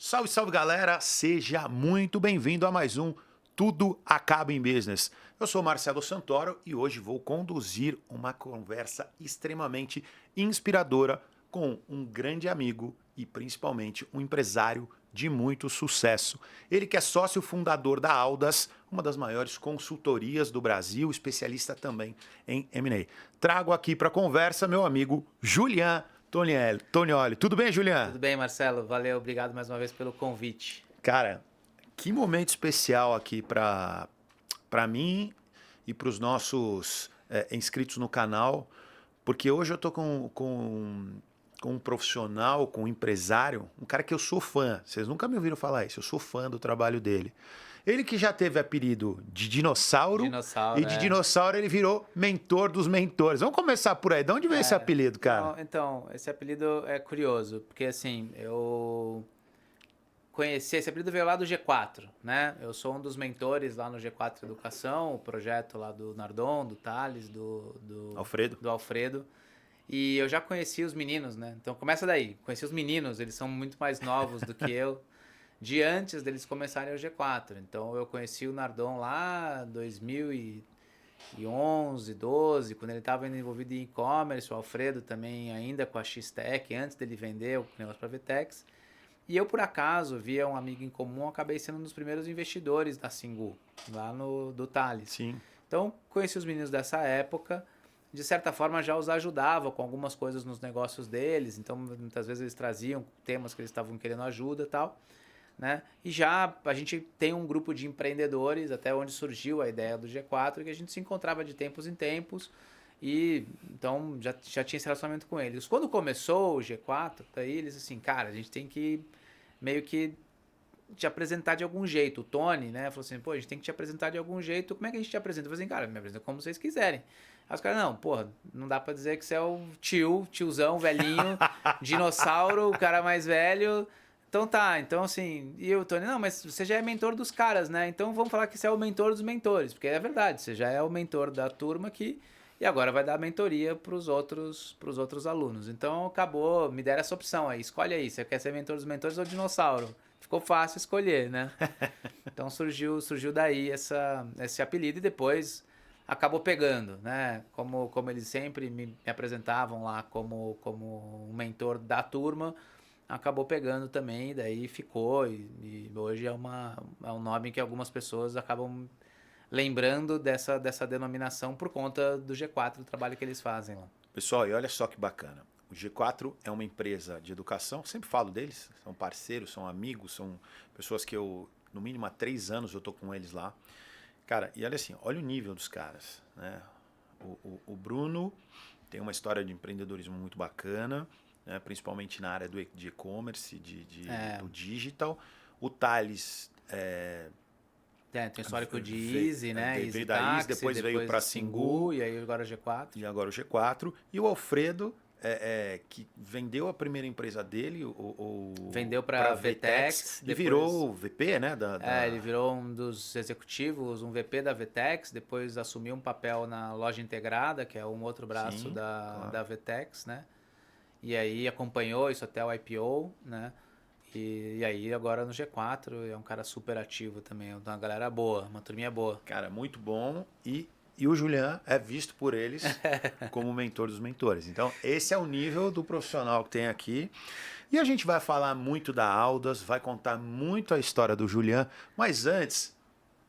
Salve, salve galera, seja muito bem-vindo a mais um Tudo Acaba em Business. Eu sou Marcelo Santoro e hoje vou conduzir uma conversa extremamente inspiradora com um grande amigo e principalmente um empresário de muito sucesso. Ele que é sócio fundador da Aldas, uma das maiores consultorias do Brasil, especialista também em M&A. Trago aqui para a conversa meu amigo Julian Tonioli. Tudo bem, Julian? Tudo bem, Marcelo? Valeu, obrigado mais uma vez pelo convite. Cara, que momento especial aqui para mim e para os nossos inscritos no canal, porque hoje eu tô com um profissional, com um empresário, um cara que eu sou fã. Vocês nunca me ouviram falar isso, eu sou fã do trabalho dele. Ele que já teve apelido de dinossauro, Dinossauro, e de dinossauro ele virou mentor dos mentores. Vamos começar por aí. De onde veio esse apelido, cara? Não, então, esse apelido é curioso, porque assim, eu conheci, esse apelido veio lá do G4, né? Eu sou um dos mentores lá no G4 Educação, o projeto lá do Nardon, do Thales, Alfredo. do Alfredo. E eu já conheci os meninos, né? Então começa daí. Conheci os meninos, eles são muito mais novos do que eu, de antes deles começarem o G4. Então eu conheci o Nardon lá em 2011, 12, quando ele estava envolvido em e-commerce, o Alfredo também ainda com a X-Tech, antes dele vender o negócio para a Vtex. E eu, por acaso, via um amigo em comum, acabei sendo um dos primeiros investidores da Singu, lá do Thales. Sim. Então, conheci os meninos dessa época, de certa forma já os ajudava com algumas coisas nos negócios deles, então muitas vezes eles traziam temas que eles estavam querendo ajuda e tal, né? E já a gente tem um grupo de empreendedores, até onde surgiu a ideia do G4, que a gente se encontrava de tempos em tempos, e então já tinha esse relacionamento com eles. Quando começou o G4, daí eles assim, cara, a gente tem que meio que te apresentar de algum jeito. O Tony, né, falou assim, pô, a gente tem que te apresentar de algum jeito. Como é que a gente te apresenta? Eu falei assim, cara, me apresenta como vocês quiserem. Aí os caras, não, porra, não dá pra dizer que você é o tiozão, velhinho, dinossauro, o cara mais velho. Então tá, então assim, e o Tony, não, mas você já é mentor dos caras, né? Então vamos falar que você é o mentor dos mentores, porque é verdade, você já é o mentor da turma aqui e agora vai dar mentoria pros outros alunos. Então acabou, me deram essa opção aí, escolhe aí, você quer ser mentor dos mentores ou dinossauro? Ficou fácil escolher, né? Então surgiu daí esse apelido e depois acabou pegando, né? Como eles sempre me apresentavam lá como um mentor da turma, acabou pegando também, daí ficou e hoje é um nome que algumas pessoas acabam lembrando dessa denominação por conta do G4, do trabalho que eles fazem lá. Pessoal, e olha só que bacana. O G4 é uma empresa de educação, sempre falo deles, são parceiros, são amigos, são pessoas que eu, no mínimo há 3 anos eu tô com eles lá. Cara, e olha assim, olha o nível dos caras, né? O Bruno tem uma história de empreendedorismo muito bacana, né? Principalmente na área de e-commerce, do digital. O Thales Tem histórico de Easy, né? veio da Easy, depois veio para Singu, e aí agora o G4. e agora o G4. E o Alfredo, que vendeu a primeira empresa dele, Vendeu para Vtex, e virou o VP, né? Ele virou um dos executivos, um VP da Vtex, depois assumiu um papel na loja integrada, que é um outro braço Sim, claro. da Vtex, né? E aí acompanhou isso até o IPO, né? E aí agora no G4 é um cara super ativo também, uma galera boa, uma turminha boa. Cara, muito bom. E o Julian é visto por eles como mentor dos mentores. Então, esse é o nível do profissional que tem aqui. E a gente vai falar muito da Aldas, vai contar muito a história do Julian. Mas antes,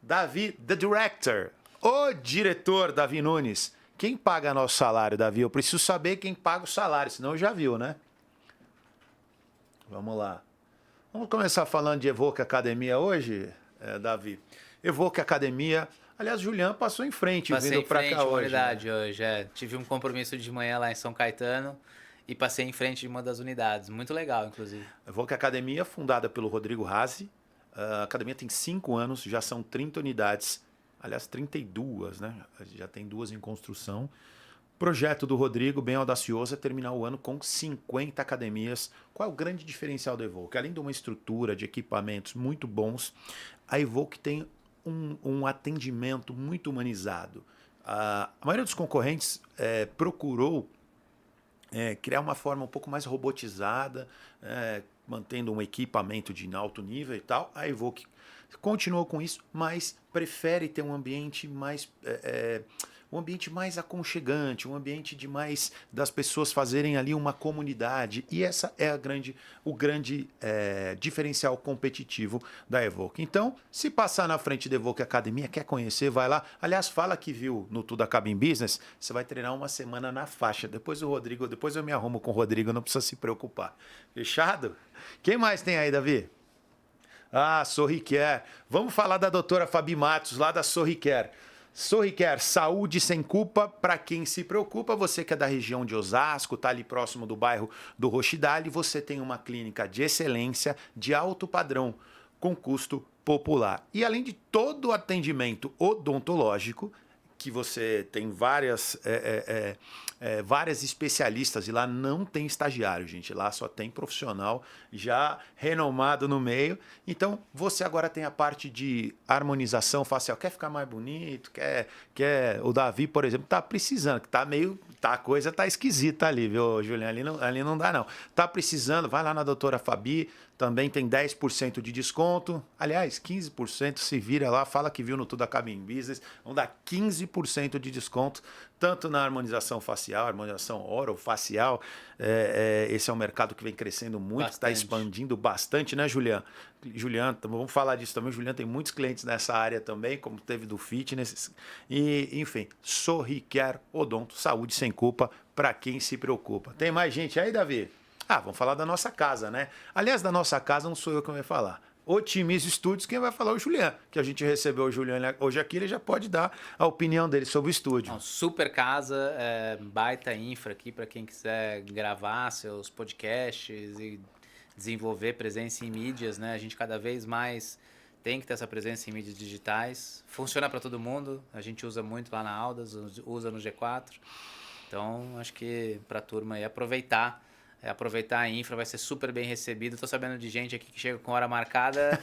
Davi, the director, o diretor Davi Nunes. Quem paga nosso salário, Davi? Eu preciso saber quem paga o salário, senão já viu, né? Vamos lá. Vamos começar falando de Evoque Academia hoje, Davi. Evoque Academia. Aliás, Julian passou em frente vindo para cá hoje. Unidade hoje. Tive um compromisso de manhã lá em São Caetano e passei em frente de uma das unidades. Muito legal, inclusive. Evoque Academia, fundada pelo Rodrigo Razi. A academia tem 5 anos, já são 30 unidades. Aliás, 32, né? Já tem 2 em construção. Projeto do Rodrigo, bem audacioso, é terminar o ano com 50 academias. Qual é o grande diferencial da Evoque? Além de uma estrutura de equipamentos muito bons, a Evoque tem um atendimento muito humanizado. A maioria dos concorrentes procurou criar uma forma um pouco mais robotizada, mantendo um equipamento de alto nível e tal. A Evoque continuou com isso, mas prefere ter um ambiente mais aconchegante, um ambiente de mais das pessoas fazerem ali uma comunidade. E essa é o grande diferencial competitivo da Evoque. Então, se passar na frente da Evoque Academia, quer conhecer, vai lá. Aliás, fala que viu no Tudo Acaba em Business, você vai treinar uma semana na faixa. Depois eu me arrumo com o Rodrigo, não precisa se preocupar. Fechado? Quem mais tem aí, Davi? Ah, Sorricare. Vamos falar da doutora Fabi Matos, lá da Sorricare. Sorricare, saúde sem culpa para quem se preocupa. Você que é da região de Osasco, está ali próximo do bairro do Rochidale, você tem uma clínica de excelência, de alto padrão, com custo popular. E além de todo o atendimento odontológico, que você tem várias especialistas e lá não tem estagiário, gente. Lá só tem profissional já renomado no meio. Então, você agora tem a parte de harmonização facial. Quer ficar mais bonito? O Davi, por exemplo, tá precisando, que a coisa tá esquisita ali, viu, Juliano? Ali não dá, não. Tá precisando, vai lá na doutora Fabi, também tem 10% de desconto. Aliás, 15%, se vira lá, fala que viu no Tudo Acaba em Business. Vão dar 15% de desconto, tanto na harmonização facial, harmonização orofacial. Esse é um mercado que vem crescendo muito, que está expandindo bastante, né, Juliano? Juliano, vamos falar disso também. O Juliano tem muitos clientes nessa área também, como teve do fitness. E, enfim, Sorricare Odonto, saúde sem culpa para quem se preocupa. Tem mais gente aí, Davi? Vamos falar da nossa casa, né? Aliás, da nossa casa não sou eu que vou falar. Otimize Studios, quem vai falar é o Juliano, que a gente recebeu o Juliano hoje aqui, ele já pode dar a opinião dele sobre o estúdio. Super casa, baita infra aqui para quem quiser gravar seus podcasts e desenvolver presença em mídias, né? A gente cada vez mais tem que ter essa presença em mídias digitais. Funciona para todo mundo, a gente usa muito lá na Aldas, usa no G4. Então, acho que para a turma aí aproveitar a infra, vai ser super bem recebido. Estou sabendo de gente aqui que chega com hora marcada,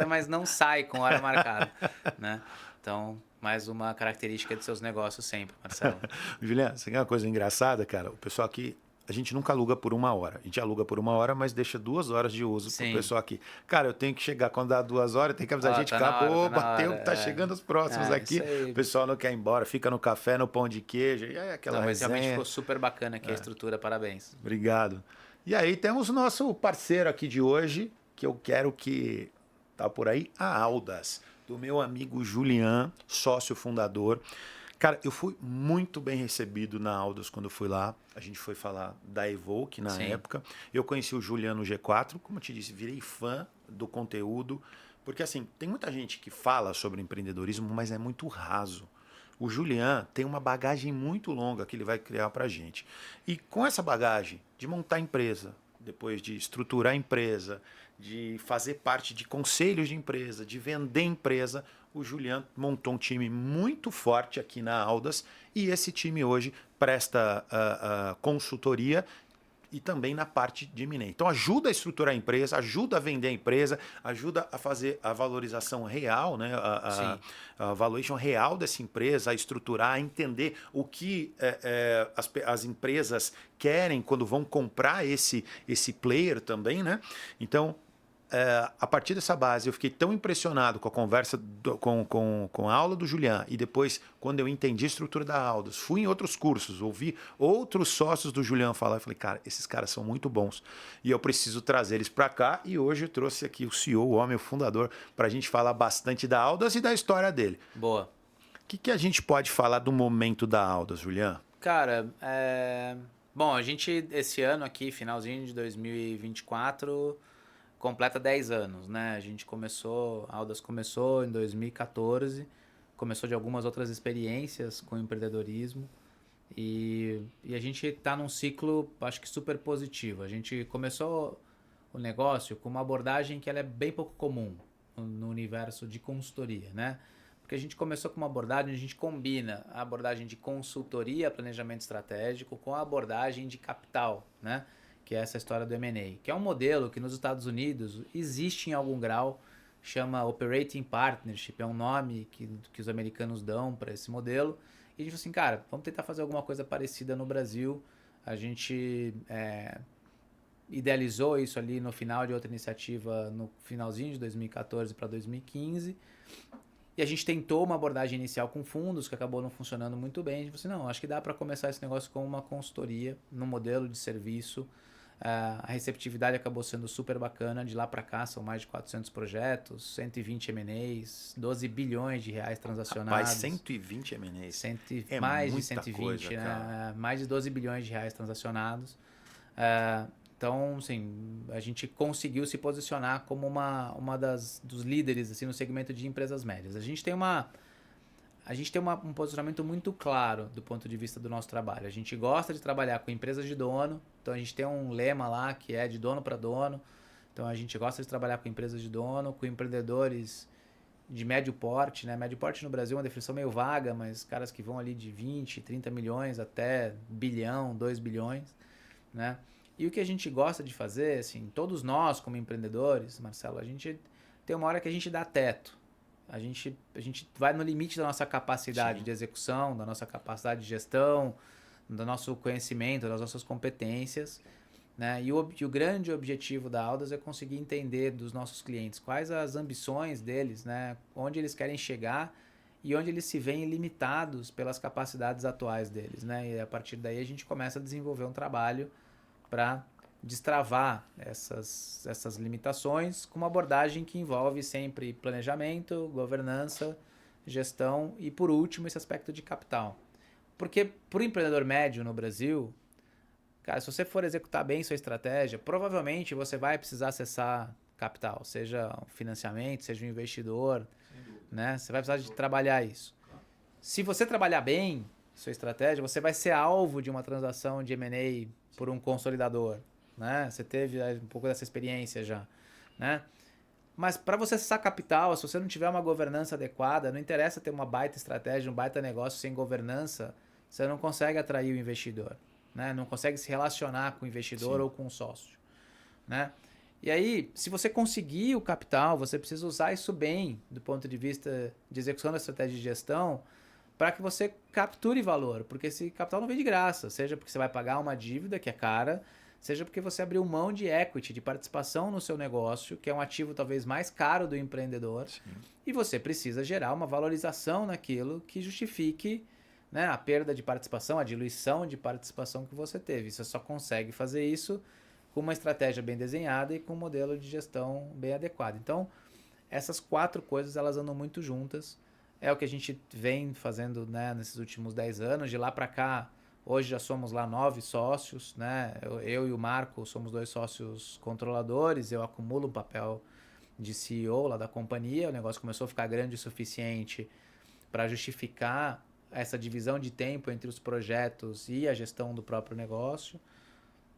mas não sai com hora marcada, né? Então, mais uma característica de seus negócios sempre, Marcelo. Juliano, você quer uma coisa engraçada, cara? O pessoal aqui, a gente nunca aluga por 1 hora. A gente aluga por 1 hora, mas deixa 2 horas de uso pro pessoal aqui. Cara, eu tenho que chegar quando dá 2 horas, tem que avisar a gente, acabou, bateu, tá chegando os próximos aqui. O pessoal não quer ir embora, fica no café, no pão de queijo, e aí aquela mas resenha. realmente ficou super bacana aqui a estrutura, parabéns. Obrigado. E aí temos o nosso parceiro aqui de hoje, que eu quero que tá por aí, a Aldas, do meu amigo Julian, sócio fundador. Cara, eu fui muito bem recebido na Aldas quando eu fui lá. A gente foi falar da Evoque na época. Eu conheci o Juliano G4, como eu te disse, virei fã do conteúdo. Porque assim, tem muita gente que fala sobre empreendedorismo, mas é muito raso. O Julian tem uma bagagem muito longa que ele vai criar pra gente. E com essa bagagem de montar empresa, depois de estruturar a empresa, de fazer parte de conselhos de empresa, de vender empresa, o Julian montou um time muito forte aqui na Aldas e esse time hoje presta consultoria e também na parte de M&A. Então ajuda a estruturar a empresa, ajuda a vender a empresa, ajuda a fazer a valorização real, né? a valuation real dessa empresa, a estruturar, a entender o que as empresas querem quando vão comprar esse player também, né? Então, a partir dessa base, eu fiquei tão impressionado com a conversa, com a aula do Julian e depois, quando eu entendi a estrutura da Aldas, fui em outros cursos, ouvi outros sócios do Julian falar, eu falei, cara, esses caras são muito bons e eu preciso trazer eles para cá e hoje eu trouxe aqui o CEO, o homem, o fundador, para a gente falar bastante da Aldas e da história dele. Boa. O que a gente pode falar do momento da Aldas, Julian? Cara, bom, a gente esse ano aqui, finalzinho de 2024... completa 10 anos, né? A Aldas começou em 2014, começou de algumas outras experiências com empreendedorismo e a gente está num ciclo, acho que super positivo. A gente começou o negócio com uma abordagem que ela é bem pouco comum no universo de consultoria, né? Porque a gente começou com uma abordagem, a gente combina a abordagem de consultoria, planejamento estratégico com a abordagem de capital, né? Que é essa história do M&A, que é um modelo que nos Estados Unidos existe em algum grau, chama Operating Partnership, é um nome que os americanos dão para esse modelo. E a gente falou assim, cara, vamos tentar fazer alguma coisa parecida no Brasil, A gente idealizou isso ali no final de outra iniciativa, no finalzinho de 2014 para 2015. E a gente tentou uma abordagem inicial com fundos, que acabou não funcionando muito bem. A gente falou assim, não, acho que dá para começar esse negócio com uma consultoria, num modelo de serviço. A receptividade acabou sendo super bacana. De lá para cá são mais de 400 projetos, 120 M&As, 12 bilhões de reais transacionados. Rapaz, 120 M&As. Mais de muita 120, coisa, né? cara. Mais de 12 bilhões de reais transacionados. Então, assim, a gente conseguiu se posicionar como uma dos líderes assim, no segmento de empresas médias. A gente tem um posicionamento muito claro do ponto de vista do nosso trabalho. A gente gosta de trabalhar com empresas de dono, então a gente tem um lema lá que é de dono para dono. Então a gente gosta de trabalhar com empresas de dono, com empreendedores de médio porte, né? Médio porte no Brasil é uma definição meio vaga, mas caras que vão ali de 20, 30 milhões até bilhão, 2 bilhões, né? E o que a gente gosta de fazer, assim, todos nós como empreendedores, Marcelo, a gente tem uma hora que a gente dá teto. A gente vai no limite da nossa capacidade de execução, da nossa capacidade de gestão, do nosso conhecimento, das nossas competências, né? E o grande objetivo da Aldas é conseguir entender dos nossos clientes quais as ambições deles, né? Onde eles querem chegar e onde eles se veem limitados pelas capacidades atuais deles, né? E a partir daí a gente começa a desenvolver um trabalho para destravar essas limitações com uma abordagem que envolve sempre planejamento, governança, gestão e, por último, esse aspecto de capital. Porque para o empreendedor médio no Brasil, cara, se você for executar bem sua estratégia, provavelmente você vai precisar acessar capital, seja um financiamento, seja um investidor, né? Você vai precisar de trabalhar isso. Se você trabalhar bem sua estratégia, você vai ser alvo de uma transação de M&A por um consolidador, né? Você teve um pouco dessa experiência já, né? Mas para você acessar capital, se você não tiver uma governança adequada, não interessa ter uma baita estratégia, um baita negócio sem governança, você não consegue atrair o investidor, né? Não consegue se relacionar com o investidor ou com o sócio, né? E aí, se você conseguir o capital, você precisa usar isso bem do ponto de vista de execução da estratégia de gestão, para que você capture valor, porque esse capital não vem de graça, seja porque você vai pagar uma dívida que é cara, seja porque você abriu mão de equity, de participação no seu negócio, que é um ativo talvez mais caro do empreendedor, e você precisa gerar uma valorização naquilo que justifique, né, a perda de participação, a diluição de participação que você teve. Você só consegue fazer isso com uma estratégia bem desenhada e com um modelo de gestão bem adequado. Então, essas 4 coisas elas andam muito juntas. É o que a gente vem fazendo, né, nesses últimos 10 anos. De lá para cá, hoje já somos lá 9 sócios, né? Eu e o Marco somos 2 sócios controladores. Eu acumulo um papel de CEO lá da companhia. O negócio começou a ficar grande o suficiente para justificar essa divisão de tempo entre os projetos e a gestão do próprio negócio.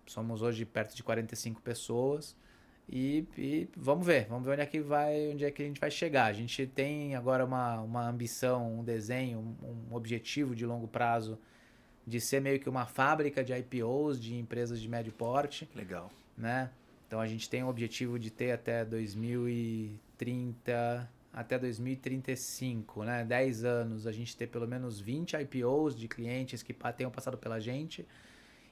Somos hoje perto de 45 pessoas. E vamos ver onde é que a gente vai chegar. A gente tem agora uma ambição, um desenho, um objetivo de longo prazo de ser meio que uma fábrica de IPOs de empresas de médio porte. Legal. Né? Então a gente tem o objetivo de ter até 2030, até 2035, né? 10 anos, a gente ter pelo menos 20 IPOs de clientes que tenham passado pela gente.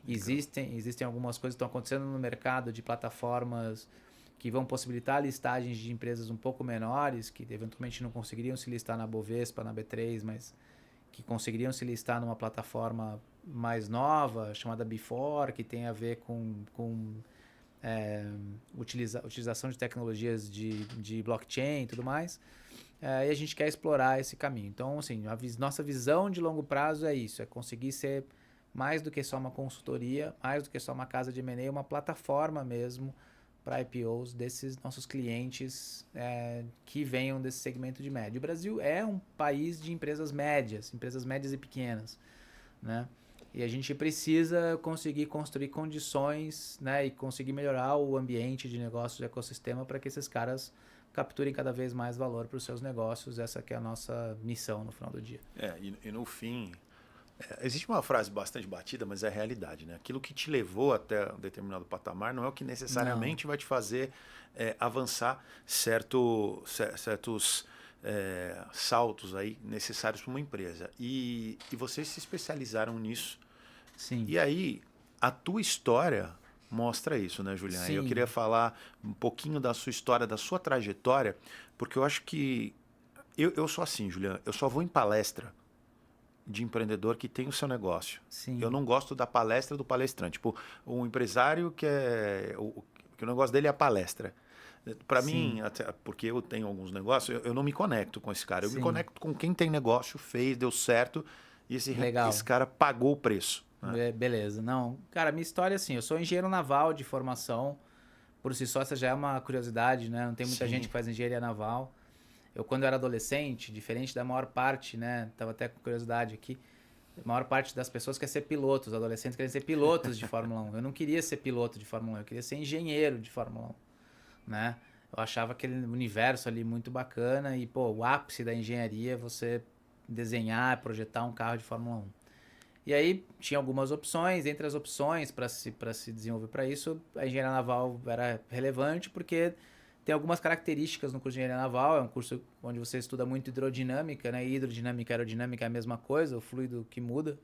Existem algumas coisas que estão acontecendo no mercado de plataformas que vão possibilitar listagens de empresas um pouco menores, que eventualmente não conseguiriam se listar na Bovespa, na B3, mas que conseguiriam se listar numa plataforma mais nova, chamada Before, que tem a ver com utilização de tecnologias de blockchain e tudo mais. E a gente quer explorar esse caminho. Então, assim, nossa visão de longo prazo é isso, é conseguir ser mais do que só uma consultoria, mais do que só uma casa de M&A, uma plataforma mesmo para IPOs desses nossos clientes que venham desse segmento de médio. O Brasil é um país de empresas médias e pequenas, né? E a gente precisa conseguir construir condições, né, e conseguir melhorar o ambiente de negócio, de ecossistema, para que esses caras capturem cada vez mais valor para os seus negócios. Essa que é a nossa missão no final do dia. E no fim, existe uma frase bastante batida, mas é a realidade, né? Aquilo que te levou até um determinado patamar não é o que necessariamente vai te fazer avançar certos saltos aí necessários para uma empresa. E vocês se especializaram nisso. Sim. E aí, A tua história mostra isso, né, Juliana? E eu Sim, queria falar um pouquinho da sua história, da sua trajetória, porque eu acho que eu sou assim, Juliana, eu só vou em palestra de empreendedor que tem o seu negócio. Eu sim, não gosto da palestra do palestrante. Tipo, um empresário que o negócio dele é a palestra. Para mim, sim, até porque eu tenho alguns negócios, eu não me conecto com esse cara. Eu me sim. conecto com quem tem negócio, fez, deu certo, e esse Legal. cara pagou o preço. Né? Beleza. Não, cara, minha história é assim, eu sou engenheiro naval de formação. Por si só, essa já é uma curiosidade, né? Não tem muita gente Sim. que faz engenharia naval. Eu, quando era adolescente, diferente da maior parte, né? Tava até com curiosidade aqui. A maior parte das pessoas quer ser piloto. Os adolescentes querem ser pilotos de Fórmula 1. Eu não queria ser piloto de Fórmula 1, eu queria ser engenheiro de Fórmula 1, né? Eu achava aquele universo ali muito bacana e, pô, o ápice da engenharia é você desenhar, projetar um carro de Fórmula 1. E aí tinha algumas opções, entre as opções para se desenvolver para isso, a engenharia naval era relevante porque tem algumas características no curso de engenharia naval, é um curso onde você estuda muito hidrodinâmica, né? Hidrodinâmica e aerodinâmica é a mesma coisa, o fluido que muda,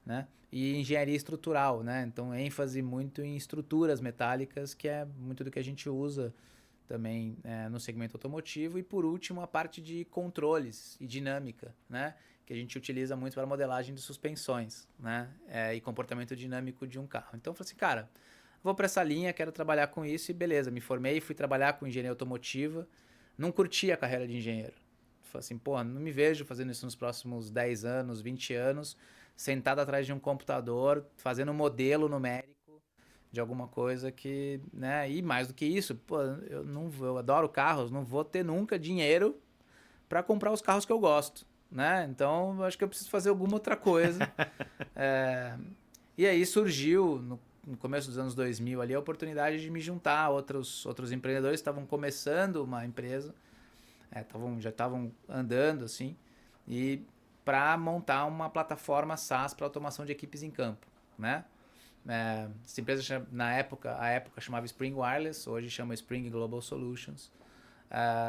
né? E engenharia estrutural, né? Então ênfase muito em estruturas metálicas, que é muito do que a gente usa também no segmento automotivo. E por último, a parte de controles e dinâmica, né? Que a gente utiliza muito para modelagem de suspensões, né? E comportamento dinâmico de um carro. Então eu falei assim, cara, vou para essa linha, quero trabalhar com isso e beleza, me formei, fui trabalhar com engenharia automotiva, não curti a carreira de engenheiro. Falei assim, pô, não me vejo fazendo isso nos próximos 10 anos, 20 anos, sentado atrás de um computador, fazendo um modelo numérico de alguma coisa que, né? E mais do que isso, pô, eu adoro carros, não vou ter nunca dinheiro para comprar os carros que eu gosto, né? Então, eu acho que eu preciso fazer alguma outra coisa. É, e aí surgiu no começo dos anos 2000 ali a oportunidade de me juntar a outros empreendedores que estavam começando uma empresa, já estavam andando assim, e para montar uma plataforma SaaS para automação de equipes em campo, né? Essa empresa, na época, a época chamava Spring Wireless, hoje chama Spring Global Solutions.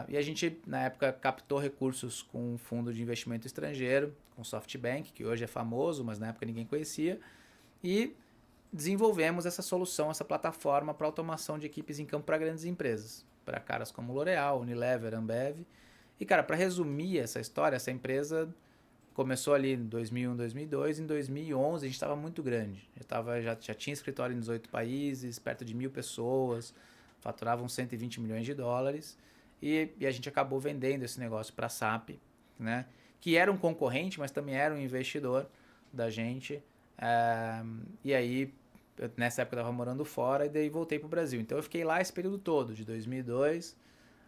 E a gente, na época, captou recursos com um fundo de investimento estrangeiro, com SoftBank, que hoje é famoso, mas na época ninguém conhecia, e desenvolvemos essa solução, essa plataforma para automação de equipes em campo para grandes empresas, para caras como L'Oréal, Unilever, Ambev. E, cara, para resumir essa história, essa empresa começou ali em 2001, 2002. Em 2011 a gente estava muito grande. Já tinha escritório em 18 países, perto de 1.000 pessoas, faturavam 120 milhões de dólares. E a gente acabou vendendo esse negócio para a SAP, né? Que era um concorrente, mas também era um investidor da gente. E aí, nessa época eu estava morando fora e daí voltei para o Brasil. Então eu fiquei lá esse período todo, de 2002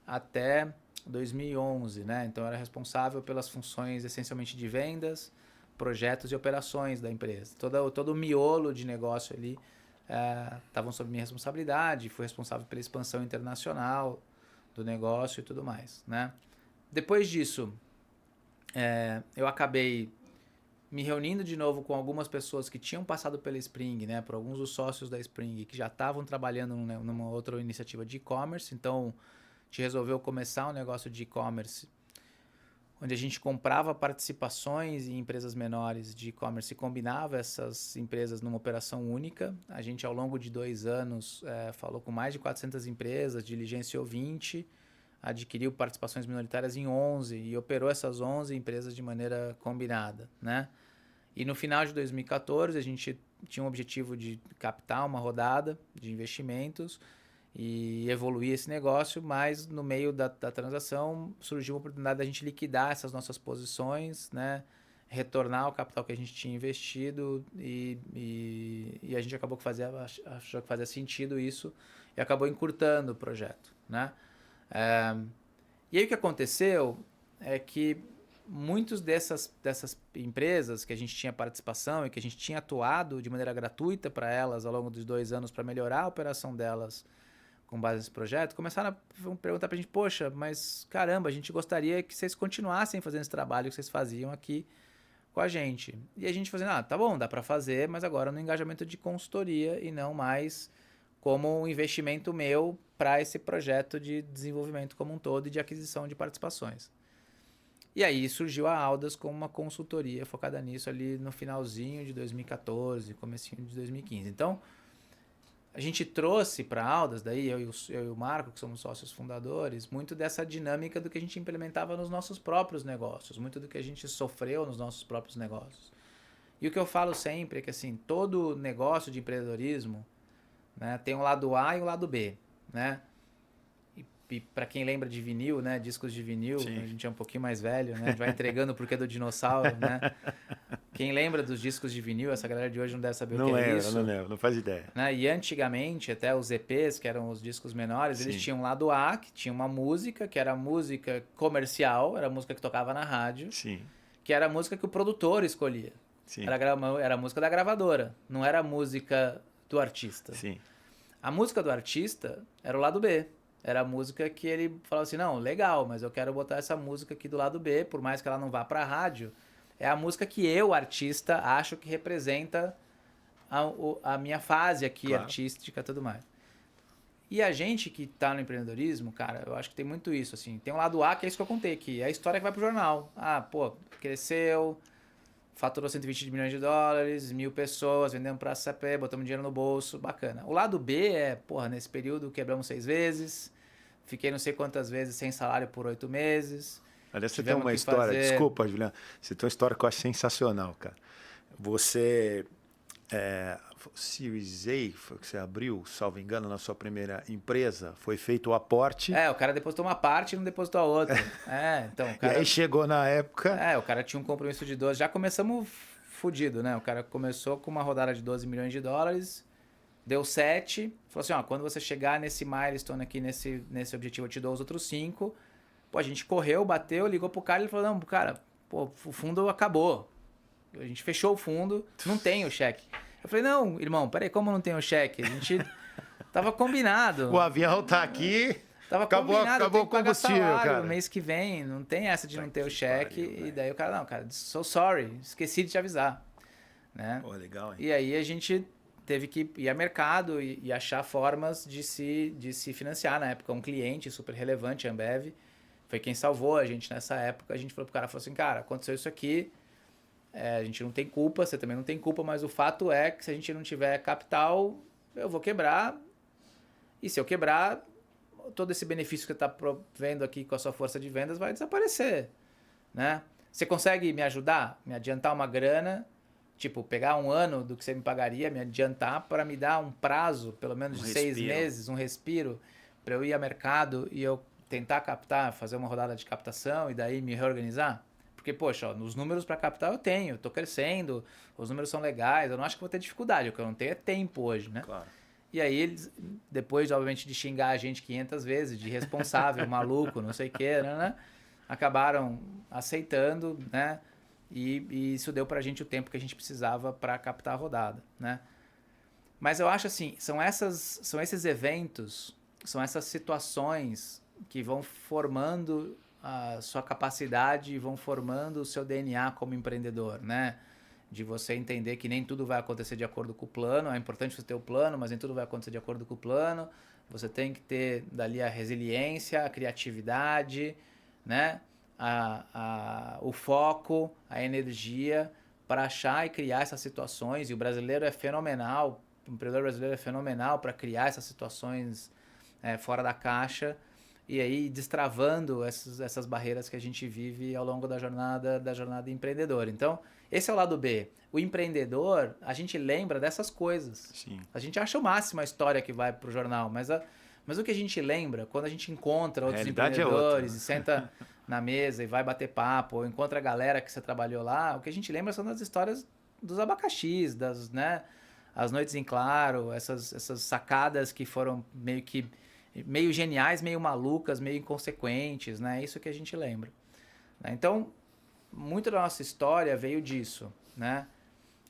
até 2011, né? Então eu era responsável pelas funções essencialmente de vendas, projetos e operações da empresa. Todo o miolo de negócio ali estavam sob minha responsabilidade. Fui responsável pela expansão internacional do negócio e tudo mais, né? Depois disso, eu acabei me reunindo de novo com algumas pessoas que tinham passado pela Spring, né? Por alguns dos sócios da Spring que já estavam trabalhando numa outra iniciativa de e-commerce. Então, a gente resolveu começar um negócio de e-commerce onde a gente comprava participações em empresas menores de e-commerce e combinava essas empresas numa operação única. A gente, ao longo de 2 anos, falou com mais de 400 empresas, diligenciou 20, adquiriu participações minoritárias em 11 e operou essas 11 empresas de maneira combinada, né? E no final de 2014, a gente tinha um objetivo de captar uma rodada de investimentos e evoluir esse negócio, mas no meio da transação surgiu a oportunidade da gente liquidar essas nossas posições, né? Retornar o capital que a gente tinha investido e a gente achou que fazia sentido isso e acabou encurtando o projeto, né? E aí o que aconteceu é que muitos dessas empresas que a gente tinha participação e que a gente tinha atuado de maneira gratuita para elas ao longo dos 2 anos para melhorar a operação delas com base nesse projeto, começaram a perguntar pra gente, poxa, mas caramba, a gente gostaria que vocês continuassem fazendo esse trabalho que vocês faziam aqui com a gente. E a gente fazendo, tá bom, dá para fazer, mas agora no engajamento de consultoria e não mais como um investimento meu para esse projeto de desenvolvimento como um todo e de aquisição de participações. E aí surgiu a Aldas como uma consultoria focada nisso ali no finalzinho de 2014, comecinho de 2015. Então, a gente trouxe para a Aldas, daí eu e o Marco, que somos sócios fundadores, muito dessa dinâmica do que a gente implementava nos nossos próprios negócios, muito do que a gente sofreu nos nossos próprios negócios. E o que eu falo sempre é que assim, todo negócio de empreendedorismo, né, tem um lado A e um lado B, né? E para quem lembra de vinil, né, discos de vinil, Sim. a gente é um pouquinho mais velho, né? A gente vai entregando o porquê do dinossauro, né? Quem lembra dos discos de vinil, essa galera de hoje não deve saber o que é isso. Não lembro, não faz ideia. Né? E antigamente, até os EPs, que eram os discos menores, Sim. eles tinham um lado A, que tinha uma música, que era a música comercial, era a música que tocava na rádio, Sim, que era a música que o produtor escolhia. sim, Era a música da gravadora, não era a música do artista. sim. A música do artista era o lado B. Era a música que ele falava assim, não, legal, mas eu quero botar essa música aqui do lado B, por mais que ela não vá pra rádio, é a música que eu, artista, acho que representa a minha fase aqui, Claro. artística e tudo mais. E a gente que tá no empreendedorismo, cara, eu acho que tem muito isso, assim. Tem um lado A, que é isso que eu contei aqui, é a história que vai pro jornal. Ah, pô, cresceu, faturou 120 milhões de dólares, 1.000 pessoas, vendemos pra SAP, botamos dinheiro no bolso, bacana. O lado B é, porra, nesse período quebramos 6 vezes, fiquei não sei quantas vezes sem salário por 8 meses. Aliás, você tem Tivemos uma que história, fazer- desculpa, Juliano, você tem uma história que eu acho sensacional, cara. Você, Series A, foi que você abriu, salvo engano, na sua primeira empresa, foi feito o aporte, É, o cara depositou uma parte e não depositou a outra. Então, o e cara... aí chegou na época... o cara tinha um compromisso de 12. Já começamos fudido, né? O cara começou com uma rodada de 12 milhões de dólares, deu 7. Falou assim, ó, quando você chegar nesse milestone aqui, nesse objetivo, eu te dou os outros 5. Pô, a gente correu, bateu, ligou pro cara e ele falou, não, cara, pô, o fundo acabou. A gente fechou o fundo, não tem o cheque. Eu falei, não, irmão, peraí, como não tem o cheque? A gente tava combinado. O avião tá aqui, Tava acabou combinado, o tem que pagar combustível, salário cara. mês que vem, não tem essa de não ter o que cheque. pariu, E daí o cara, não, cara, so sorry, esqueci de te avisar. Né? Pô, legal, hein? E aí a gente teve que ir a mercado e achar formas de se financiar. Na época, um cliente super relevante, a Ambev, foi quem salvou a gente nessa época. A gente falou pro cara, falou assim, cara, aconteceu isso aqui, a gente não tem culpa, você também não tem culpa, mas o fato é que se a gente não tiver capital, eu vou quebrar. E se eu quebrar, todo esse benefício que você está provendo aqui com a sua força de vendas vai desaparecer, né? Você consegue me ajudar? Me adiantar uma grana, tipo, pegar um ano do que você me pagaria, me adiantar para me dar um prazo, pelo menos de 6 meses, um respiro, para eu ir ao mercado e eu tentar captar, fazer uma rodada de captação e daí me reorganizar? Porque, poxa, ó, nos números para captar eu tenho, tô crescendo, os números são legais, eu não acho que vou ter dificuldade, o que eu não tenho é tempo hoje, né? Claro. E aí eles, depois, obviamente, de xingar a gente 500 vezes, de irresponsável, maluco, não sei o que, né? Acabaram aceitando, né? E isso deu pra gente o tempo que a gente precisava para captar a rodada, né? Mas eu acho assim, são esses eventos, são essas situações que vão formando a sua capacidade, vão formando o seu DNA como empreendedor, né? De você entender que nem tudo vai acontecer de acordo com o plano. É importante você ter o plano, mas nem tudo vai acontecer de acordo com o plano. Você tem que ter dali a resiliência, a criatividade, né? O foco, a energia para achar e criar essas situações. E o brasileiro é fenomenal, o empreendedor brasileiro é fenomenal para criar essas situações fora da caixa e aí destravando essas barreiras que a gente vive ao longo da jornada empreendedora. Então, esse é o lado B. O empreendedor, a gente lembra dessas coisas. Sim. A gente acha o máximo a história que vai pro jornal, mas o que a gente lembra, quando a gente encontra outros empreendedores e senta na mesa e vai bater papo, ou encontra a galera que você trabalhou lá, o que a gente lembra são das histórias dos abacaxis, né? As noites em claro, essas sacadas que foram meio geniais, meio malucas, meio inconsequentes, né? Isso que a gente lembra. Né? Então, muito da nossa história veio disso, né?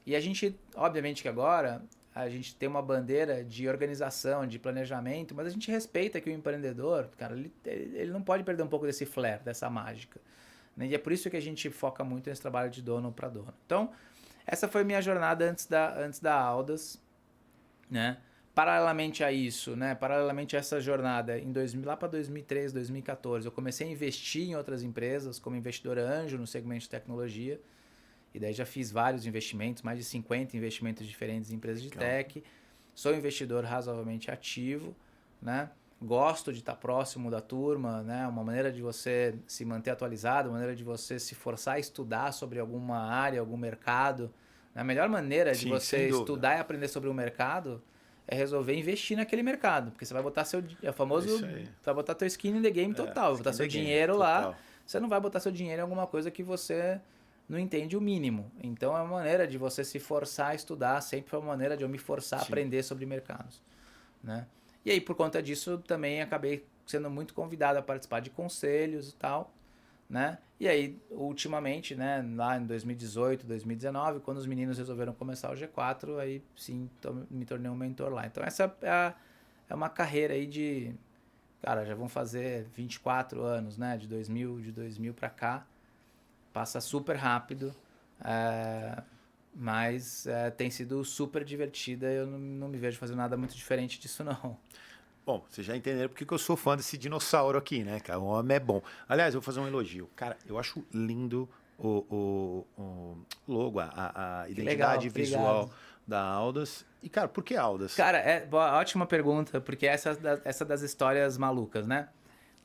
E a gente, obviamente que agora, a gente tem uma bandeira de organização, de planejamento, mas a gente respeita que o empreendedor, cara, ele não pode perder um pouco desse flair, dessa mágica. Né? E é por isso que a gente foca muito nesse trabalho de dono para dono. Então, essa foi minha jornada antes da Aldas, né? paralelamente a isso, né? Paralelamente a essa jornada, lá para 2013, 2014, eu comecei a investir em outras empresas como investidor anjo no segmento de tecnologia. E daí já fiz vários investimentos, mais de 50 investimentos diferentes em empresas de tech. Sou investidor razoavelmente ativo, né? Gosto de estar próximo da turma, né? Uma maneira de você se manter atualizado, uma maneira de você se forçar a estudar sobre alguma área, algum mercado. A melhor maneira de você estudar e aprender sobre o mercado é resolver investir naquele mercado, porque você vai botar vai botar teu skin in the game total, vai botar seu dinheiro lá. Você não vai botar seu dinheiro em alguma coisa que você não entende o mínimo. Então é uma maneira de você se forçar a estudar, sempre foi uma maneira de eu me forçar a aprender sobre mercados, né? E aí por conta disso também acabei sendo muito convidado a participar de conselhos e tal, né? E aí ultimamente, né, lá em 2018, 2019, quando os meninos resolveram começar o G4, aí sim me tornei um mentor lá. Então essa é uma carreira aí de, cara, já vão fazer 24 anos, né, de 2000 para cá. Passa super rápido, mas tem sido super divertida. Eu não me vejo fazendo nada muito diferente disso, não. Bom, vocês já entenderam porque que eu sou fã desse dinossauro aqui, né, cara? O homem é bom. Aliás, eu vou fazer um elogio. Cara, eu acho lindo o logo, a identidade visual da Audas. E, cara, por que Audas? Cara, ótima pergunta, porque essa das histórias malucas, né?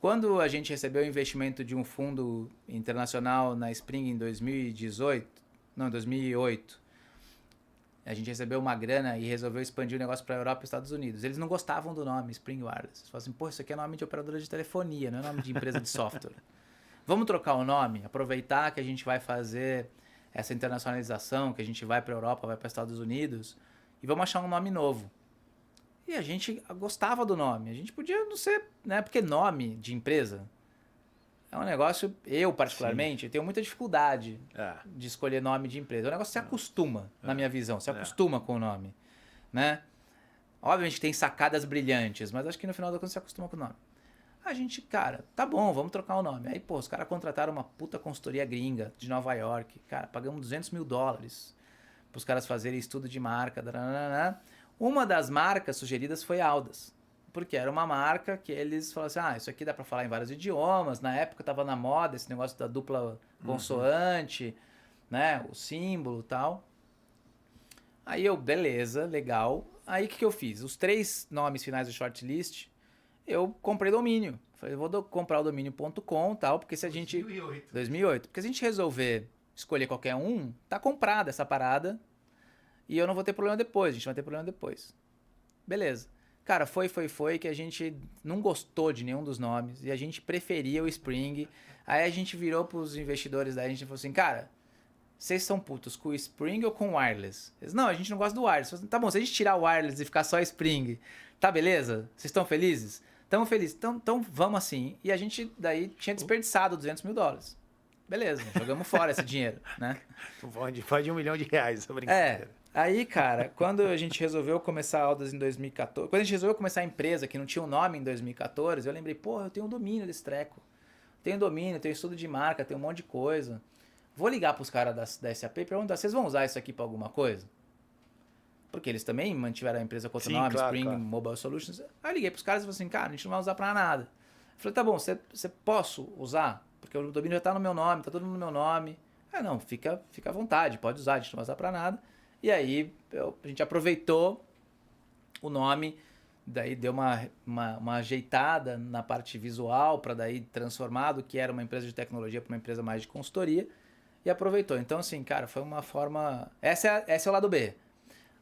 Quando a gente recebeu o investimento de um fundo internacional na Spring em 2008, a gente recebeu uma grana e resolveu expandir o negócio para a Europa e Estados Unidos. Eles não gostavam do nome Spring Wireless. Eles falaram assim, pô, isso aqui é nome de operadora de telefonia, não é nome de empresa de software. Vamos trocar o nome, aproveitar que a gente vai fazer essa internacionalização, que a gente vai para a Europa, vai para os Estados Unidos, e vamos achar um nome novo. E a gente gostava do nome. A gente podia não ser, né? Porque nome de empresa é um negócio, eu particularmente, tenho muita dificuldade de escolher nome de empresa. O negócio se acostuma, na minha visão, se acostuma com o nome, né? Obviamente tem sacadas brilhantes, mas acho que no final da conta se acostuma com o nome. A gente, cara, tá bom, vamos trocar o nome. Aí, pô, os caras contrataram uma puta consultoria gringa de Nova York. Cara, pagamos $200 mil para os caras fazerem estudo de marca. Uma das marcas sugeridas foi Audas, porque era uma marca que eles falaram assim, isso aqui dá para falar em vários idiomas. Na época estava na moda esse negócio da dupla consoante, né, o símbolo e tal. Aí eu, beleza, legal. Aí o que eu fiz? Os 3 nomes finais do shortlist, eu comprei domínio. Falei, eu vou comprar o domínio.com e tal, porque se a gente... 2008. Porque se a gente resolver escolher qualquer um, tá comprada essa parada. E eu não vou ter problema depois, a gente vai ter problema depois. Beleza. Cara, foi que a gente não gostou de nenhum dos nomes e a gente preferia o Spring. Aí a gente virou pros investidores daí, a gente falou assim, cara, vocês são putos com o Spring ou com o Wireless? Eles, não, a gente não gosta do Wireless. Assim, tá bom, se a gente tirar o Wireless e ficar só Spring, tá beleza? Vocês estão felizes? Estamos felizes. Então vamos assim. E a gente daí tinha desperdiçado $200 mil. Beleza, jogamos fora esse dinheiro, né? Pode de R$1 milhão, essa brincadeira. Aí, cara, quando a gente resolveu começar a Audas em 2014, quando a gente resolveu começar a empresa que não tinha um nome em 2014, eu lembrei, porra, eu tenho um domínio desse treco. Tenho domínio, tenho estudo de marca, tenho um monte de coisa. Vou ligar pros caras da SAP e perguntar, vocês vão usar isso aqui pra alguma coisa? Porque eles também mantiveram a empresa com outro nome, claro, Spring Mobile Solutions. Aí eu liguei pros caras e falei assim, cara, a gente não vai usar pra nada. Eu falei, tá bom, você posso usar? Porque o domínio já tá no meu nome, tá todo mundo no meu nome. Não, fica à vontade, pode usar, a gente não vai usar pra nada. E aí a gente aproveitou o nome, daí deu uma ajeitada na parte visual para daí transformar do que era uma empresa de tecnologia para uma empresa mais de consultoria e aproveitou. Então assim, cara, foi uma forma... Esse é o lado B.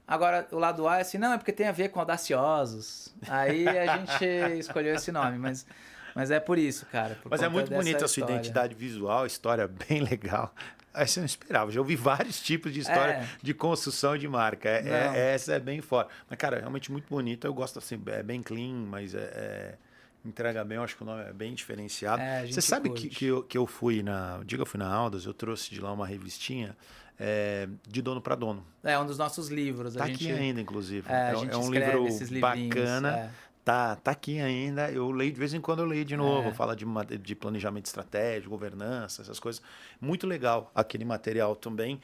Agora, o lado A é assim, não, é porque tem a ver com audaciosos. Aí a gente escolheu esse nome, mas é por isso, cara. Mas é muito bonita a sua identidade visual, história bem legal. Aí você não esperava. Já ouvi vários tipos de história de construção de marca. Essa é bem fora. Mas, cara, é realmente muito bonita. Eu gosto assim, é bem clean, mas entrega bem. Eu acho que o nome é bem diferenciado. Você sabe que eu fui na... Diga, eu fui na Audas, eu trouxe de lá uma revistinha de dono para dono. É um dos nossos livros. Tá aqui ainda, inclusive. É um livro bacana. tá aqui ainda. Eu leio de vez em quando, eu leio de novo. Fala de planejamento estratégico, governança, essas coisas. Muito legal aquele material também.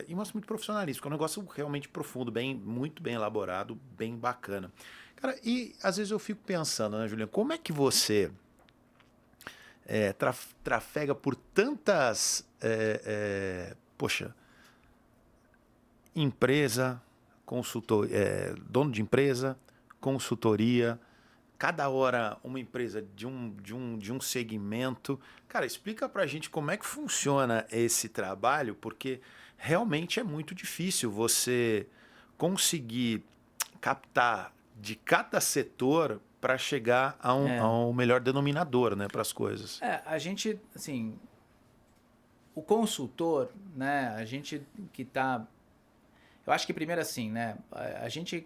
E mostra muito profissionalismo, porque é um negócio realmente profundo, muito bem elaborado, bem bacana. Cara, e às vezes eu fico pensando, né, Juliano, como é que você trafega por tantas... poxa, empresa, consultor, dono de empresa, consultoria, cada hora uma empresa de um segmento. Cara, explica pra gente como é que funciona esse trabalho, porque realmente é muito difícil você conseguir captar de cada setor para chegar a um melhor denominador, né, para as coisas. A gente, assim, o consultor, né, a gente que tá... Eu acho que primeiro assim, né, a gente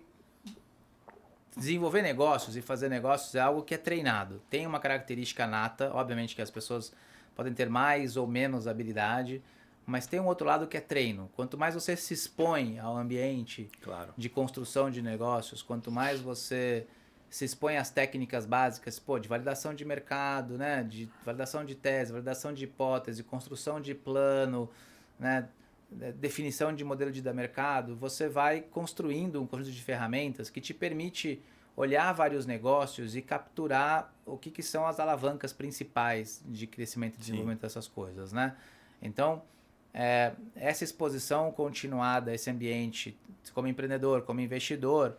desenvolver negócios e fazer negócios é algo que é treinado. Tem uma característica nata, obviamente que as pessoas podem ter mais ou menos habilidade, mas tem um outro lado que é treino. Quanto mais você se expõe ao ambiente de construção de negócios, quanto mais você se expõe às técnicas básicas, de validação de mercado, né, de validação de tese, validação de hipótese, construção de plano, né, definição de modelo de mercado, você vai construindo um conjunto de ferramentas que te permite olhar vários negócios e capturar o que são as alavancas principais de crescimento e desenvolvimento dessas coisas, né? Então, essa exposição continuada a esse ambiente, como empreendedor, como investidor,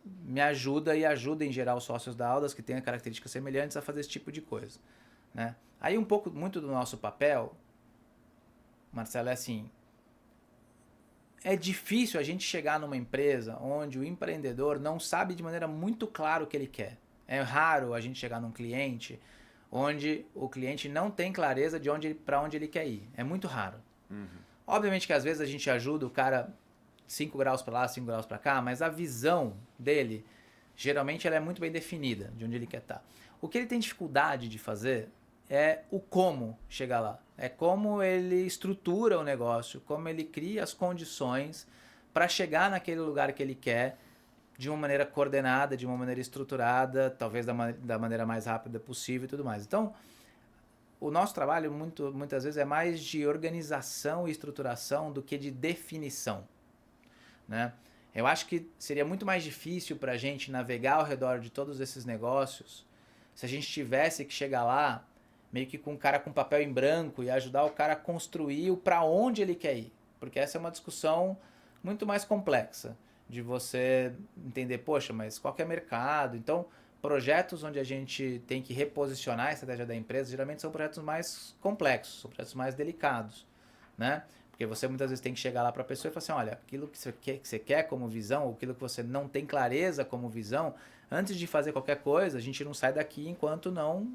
me ajuda e ajuda em geral os sócios da Audas, que têm características semelhantes, a fazer esse tipo de coisa, né? Aí muito do nosso papel, Marcelo, é assim... É difícil a gente chegar numa empresa onde o empreendedor não sabe de maneira muito clara o que ele quer. É raro a gente chegar num cliente onde o cliente não tem clareza de para onde ele quer ir. É muito raro. Obviamente que às vezes a gente ajuda o cara 5 graus para lá, 5 graus para cá, mas a visão dele, geralmente ela é muito bem definida de onde ele quer estar. O que ele tem dificuldade de fazer é o como chegar lá. É como ele estrutura o negócio, como ele cria as condições para chegar naquele lugar que ele quer de uma maneira coordenada, de uma maneira estruturada, talvez da maneira mais rápida possível e tudo mais. Então, o nosso trabalho muitas vezes é mais de organização e estruturação do que de definição, né? Eu acho que seria muito mais difícil para a gente navegar ao redor de todos esses negócios se a gente tivesse que chegar lá meio que com um cara com papel em branco e ajudar o cara a construir o para onde ele quer ir. Porque essa é uma discussão muito mais complexa de você entender, poxa, mas qual que é o mercado? Então, projetos onde a gente tem que reposicionar a estratégia da empresa, geralmente são projetos mais complexos, são projetos mais delicados, né? Porque você muitas vezes tem que chegar lá para a pessoa e falar assim, olha, aquilo que você quer como visão, ou aquilo que você não tem clareza como visão, antes de fazer qualquer coisa, a gente não sai daqui enquanto não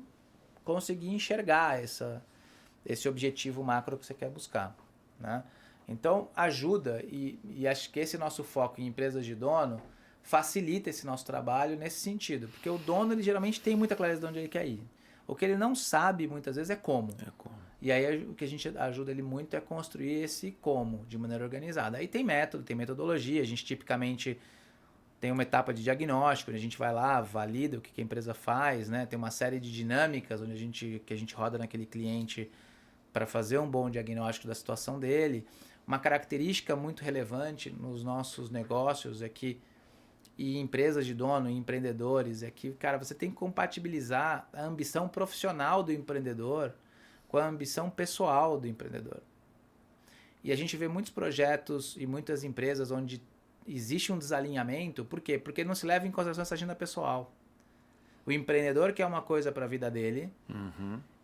conseguir enxergar esse objetivo macro que você quer buscar, né? Então, ajuda e acho que esse nosso foco em empresas de dono facilita esse nosso trabalho nesse sentido, porque o dono ele geralmente tem muita clareza de onde ele quer ir. O que ele não sabe muitas vezes é como. E aí o que a gente ajuda ele muito é construir esse como de maneira organizada. Aí tem método, tem metodologia, a gente tipicamente tem uma etapa de diagnóstico, onde a gente vai lá, valida o que a empresa faz, né? Tem uma série de dinâmicas que a gente roda naquele cliente para fazer um bom diagnóstico da situação dele. Uma característica muito relevante nos nossos negócios é que, e empresas de dono, e empreendedores, é que, cara, você tem que compatibilizar a ambição profissional do empreendedor com a ambição pessoal do empreendedor. E a gente vê muitos projetos e muitas empresas onde existe um desalinhamento. Por quê? Porque não se leva em consideração essa agenda pessoal. O empreendedor quer uma coisa para a vida dele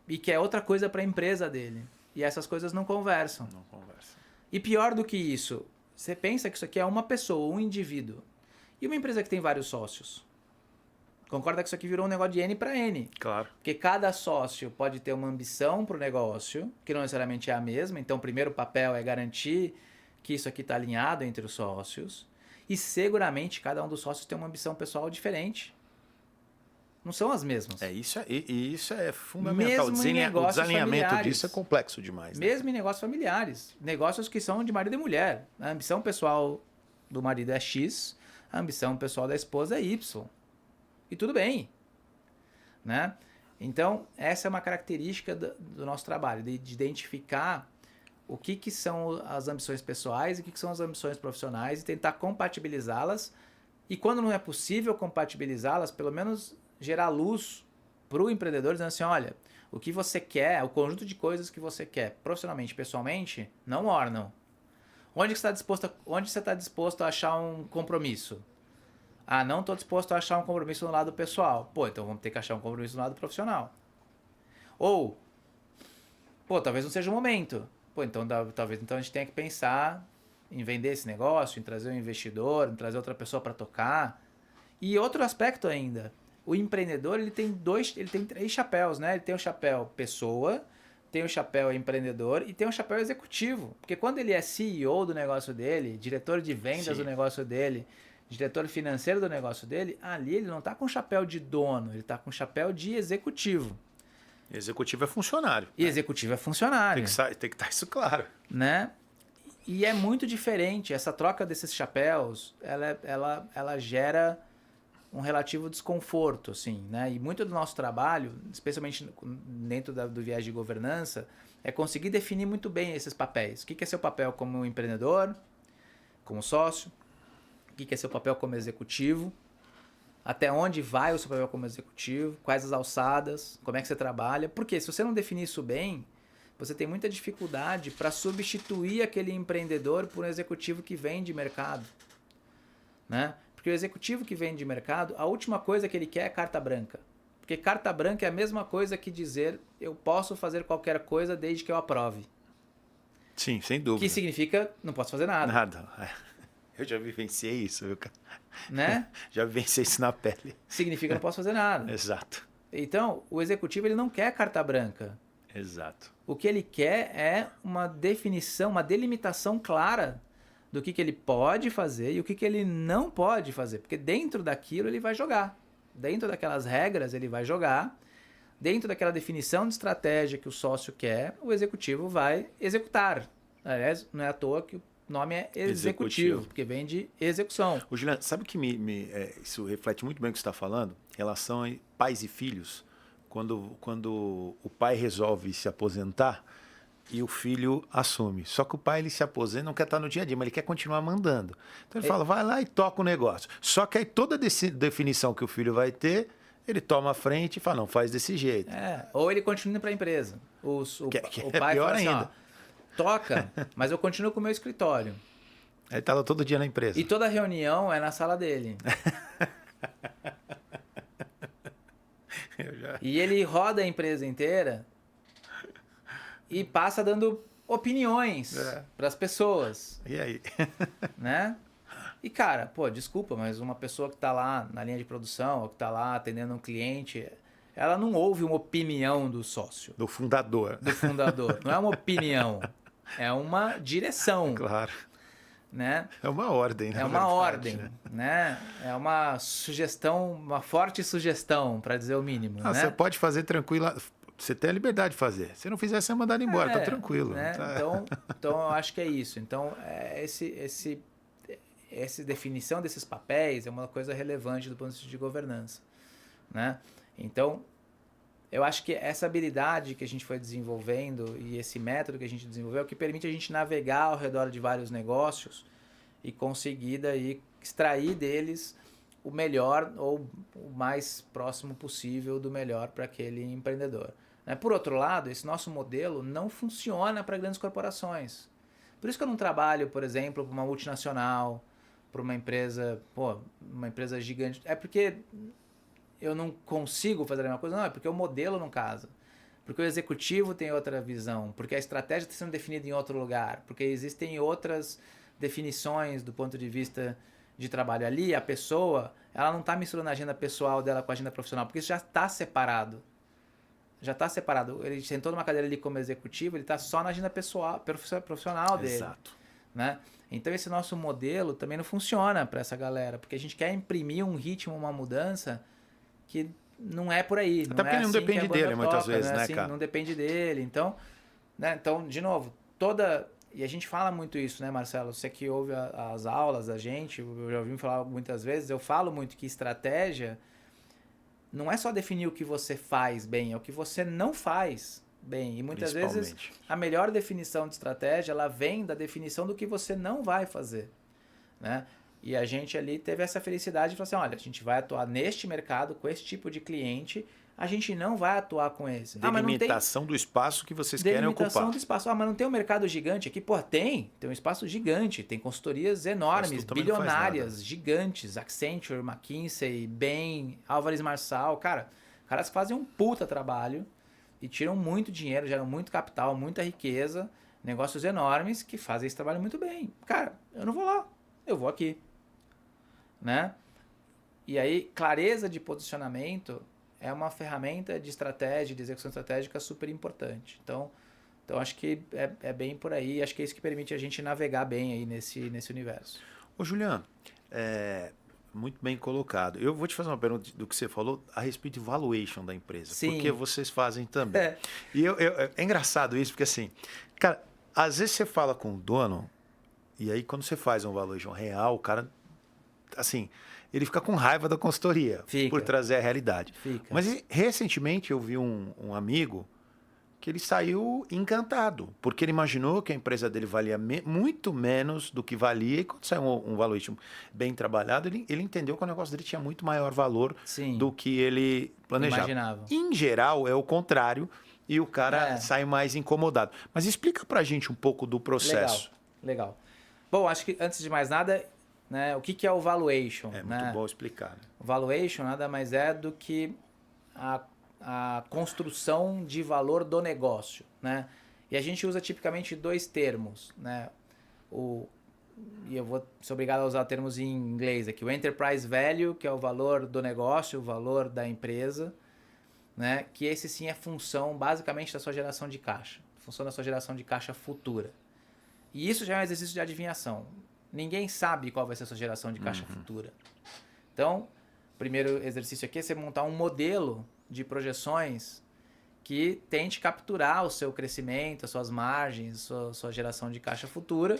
e quer outra coisa para a empresa dele. E essas coisas não conversam. E pior do que isso, você pensa que isso aqui é uma pessoa, um indivíduo. E uma empresa que tem vários sócios? Concorda que isso aqui virou um negócio de N para N. Claro. Porque cada sócio pode ter uma ambição para o negócio, que não necessariamente é a mesma. Então, o primeiro papel é garantir que isso aqui está alinhado entre os sócios. E seguramente cada um dos sócios tem uma ambição pessoal diferente. Não são as mesmas. Isso é fundamental. O desalinhamento disso é complexo demais. Né? Mesmo em negócios familiares. Negócios que são de marido e mulher. A ambição pessoal do marido é X, a ambição pessoal da esposa é Y. E tudo bem, né? Então, essa é uma característica do nosso trabalho, de identificar o que são as ambições pessoais e o que são as ambições profissionais e tentar compatibilizá-las. E quando não é possível compatibilizá-las, pelo menos gerar luz para o empreendedor, dizendo assim, olha, o que você quer, o conjunto de coisas que você quer profissionalmente, pessoalmente, não ornam. Onde você está disposto a achar um compromisso? Ah, não estou disposto a achar um compromisso no lado pessoal. Pô, então vamos ter que achar um compromisso no lado profissional. Ou, pô, talvez não seja o momento. Pô, então talvez então a gente tenha que pensar em vender esse negócio, em trazer um investidor, em trazer outra pessoa para tocar. E outro aspecto ainda, o empreendedor ele tem 3 chapéus, né? Ele tem o chapéu pessoa, tem o chapéu empreendedor e tem o chapéu executivo. Porque quando ele é CEO do negócio dele, diretor de vendas do negócio dele, diretor financeiro do negócio dele, ali ele não está com chapéu de dono, ele está com chapéu de executivo. Executivo é funcionário. E executivo é funcionário. Tem que estar isso claro. Né? E é muito diferente. Essa troca desses chapéus, ela gera um relativo desconforto, assim, né? E muito do nosso trabalho, especialmente dentro do viés de governança, é conseguir definir muito bem esses papéis. O que é seu papel como empreendedor, como sócio? O que é seu papel como executivo? Até onde vai o seu papel como executivo? Quais as alçadas? Como é que você trabalha? Porque se você não definir isso bem, você tem muita dificuldade para substituir aquele empreendedor por um executivo que vende mercado, né? Porque o executivo que vende mercado, a última coisa que ele quer é carta branca. Porque carta branca é a mesma coisa que dizer eu posso fazer qualquer coisa desde que eu aprove. Sim, sem dúvida. Que significa não posso fazer nada. Nada. Eu já vivenciei isso, viu, cara? Né? Já vivenciei isso na pele. Significa não posso fazer nada. Exato. Então, o executivo ele não quer carta branca. Exato. O que ele quer é uma definição, uma delimitação clara do que ele pode fazer e o que ele não pode fazer. Porque dentro daquilo ele vai jogar. Dentro daquelas regras ele vai jogar. Dentro daquela definição de estratégia que o sócio quer, o executivo vai executar. Aliás, não é à toa que o nome é executivo, porque vem de execução. Ô, Juliano, sabe que isso reflete muito bem o que você está falando? Em relação a pais e filhos. Quando o pai resolve se aposentar e o filho assume. Só que o pai ele se aposenta, não quer estar no dia a dia, mas ele quer continuar mandando. Então ele fala, vai lá e toca o negócio. Só que aí toda definição que o filho vai ter, ele toma a frente e fala, não, faz desse jeito. Ou ele continua para a empresa. O pai pior fala assim, ainda. Toca, mas eu continuo com o meu escritório. Ele está lá todo dia na empresa. E toda reunião é na sala dele. E ele roda a empresa inteira e passa dando opiniões para as pessoas. E aí? Né? E cara, pô, desculpa, mas uma pessoa que está lá na linha de produção, ou que está lá atendendo um cliente, ela não ouve uma opinião do sócio. Do fundador. Do fundador. Não é uma opinião, é uma direção. Claro. Né? É uma ordem, né? É uma ordem, né? É uma sugestão, uma forte sugestão, para dizer o mínimo. Né? Você pode fazer tranquilo. Você tem a liberdade de fazer. Se não fizer, você é mandado embora, tá tranquilo. Né? Tá. Então, eu acho que é isso. Então, essa definição desses papéis é uma coisa relevante do ponto de vista de governança. Né? Então, eu acho que essa habilidade que a gente foi desenvolvendo e esse método que a gente desenvolveu é o que permite a gente navegar ao redor de vários negócios e conseguir daí extrair deles o melhor ou o mais próximo possível do melhor para aquele empreendedor. Por outro lado, esse nosso modelo não funciona para grandes corporações. Por isso que eu não trabalho, por exemplo, para uma multinacional, para uma empresa gigante. É porque eu não consigo fazer a mesma coisa? Não, é porque o modelo não casa. Porque o executivo tem outra visão, porque a estratégia está sendo definida em outro lugar, porque existem outras definições do ponto de vista de trabalho ali. A pessoa, ela não está misturando a agenda pessoal dela com a agenda profissional, porque isso já está separado. Já está separado. Ele sentou numa cadeira ali como executivo, ele está só na agenda profissional dele. Exato. Né? Então esse nosso modelo também não funciona para essa galera, porque a gente quer imprimir um ritmo, uma mudança que não é por aí. Até porque não depende dele muitas vezes, né, cara? Não depende dele. Então, de novo, e a gente fala muito isso, né, Marcelo? Você que ouve as aulas da gente, eu já ouvi falar muitas vezes, eu falo muito que estratégia não é só definir o que você faz bem, é o que você não faz bem. E muitas vezes a melhor definição de estratégia, ela vem da definição do que você não vai fazer, né? E a gente ali teve essa felicidade de falar assim, olha, a gente vai atuar neste mercado com esse tipo de cliente, a gente não vai atuar com esse. Delimitação do espaço que vocês querem ocupar. Delimitação do espaço. Mas não tem um mercado gigante aqui? Pô, tem um espaço gigante, tem consultorias enormes, bilionárias, gigantes, Accenture, McKinsey, Bain, Álvares Marçal, cara, caras que fazem um puta trabalho e tiram muito dinheiro, geram muito capital, muita riqueza, negócios enormes que fazem esse trabalho muito bem. Cara, eu não vou lá, eu vou aqui, né? E aí, clareza de posicionamento é uma ferramenta de estratégia, de execução estratégica super importante. Então acho que é bem por aí, acho que é isso que permite a gente navegar bem aí nesse universo. Ô, Juliano, muito bem colocado. Eu vou te fazer uma pergunta do que você falou a respeito de valuation da empresa. Sim. Porque vocês fazem também. E é engraçado isso, porque assim, cara, às vezes você fala com o dono, e aí quando você faz um valuation real, o cara, assim, ele fica com raiva da consultoria por trazer a realidade. Mas recentemente eu vi um amigo que ele saiu encantado, porque ele imaginou que a empresa dele valia muito menos do que valia, e quando saiu um valuation bem trabalhado, ele entendeu que o negócio dele tinha muito maior valor do que ele planejava. Imaginava. Em geral, é o contrário, e o cara sai mais incomodado. Mas explica pra gente um pouco do processo. Legal. Bom, acho que antes de mais nada, né, o que é o valuation? É muito bom explicar. Né? O valuation nada mais é do que a construção de valor do negócio, né? E a gente usa tipicamente dois termos, né? E eu vou ser obrigado a usar termos em inglês aqui. O enterprise value, que é o valor do negócio, o valor da empresa, né? Que esse sim é função basicamente da sua geração de caixa, função da sua geração de caixa futura. E isso já é um exercício de adivinhação. Ninguém sabe qual vai ser a sua geração de caixa futura. Então, o primeiro exercício aqui é você montar um modelo de projeções que tente capturar o seu crescimento, as suas margens, sua geração de caixa futura.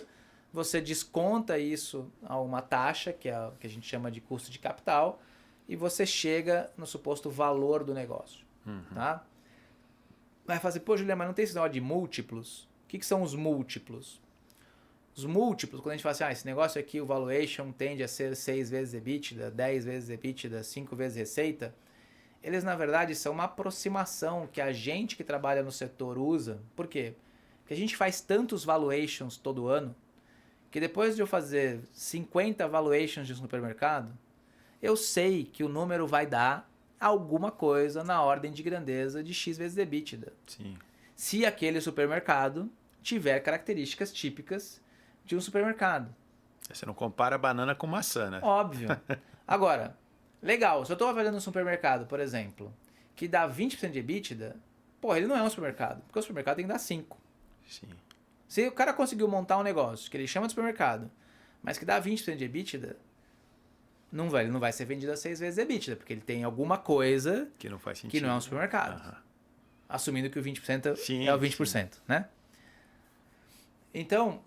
Você desconta isso a uma taxa, que é o que a gente chama de custo de capital, e você chega no suposto valor do negócio. Tá? Vai fazer, pô, Juliano, mas não tem esse negócio de múltiplos? O que são os múltiplos? Os múltiplos, quando a gente fala assim, esse negócio aqui, o valuation tende a ser 6 vezes EBITDA, 10 vezes EBITDA, 5 vezes receita, eles na verdade são uma aproximação que a gente que trabalha no setor usa. Por quê? Porque a gente faz tantos valuations todo ano, que depois de eu fazer 50 valuations de supermercado, eu sei que o número vai dar alguma coisa na ordem de grandeza de X vezes EBITDA. Sim. Se aquele supermercado tiver características típicas de um supermercado. Você não compara banana com maçã, né? Óbvio. Agora, legal, se eu estou avaliando um supermercado, por exemplo, que dá 20% de EBITDA, pô, ele não é um supermercado, porque o supermercado tem que dar 5%. Sim. Se o cara conseguiu montar um negócio que ele chama de supermercado, mas que dá 20% de EBITDA, ele não vai ser vendido a 6 vezes EBITDA, porque ele tem alguma coisa que não faz sentido, que não é um supermercado. Assumindo que o 20% é o 20%, né? Então,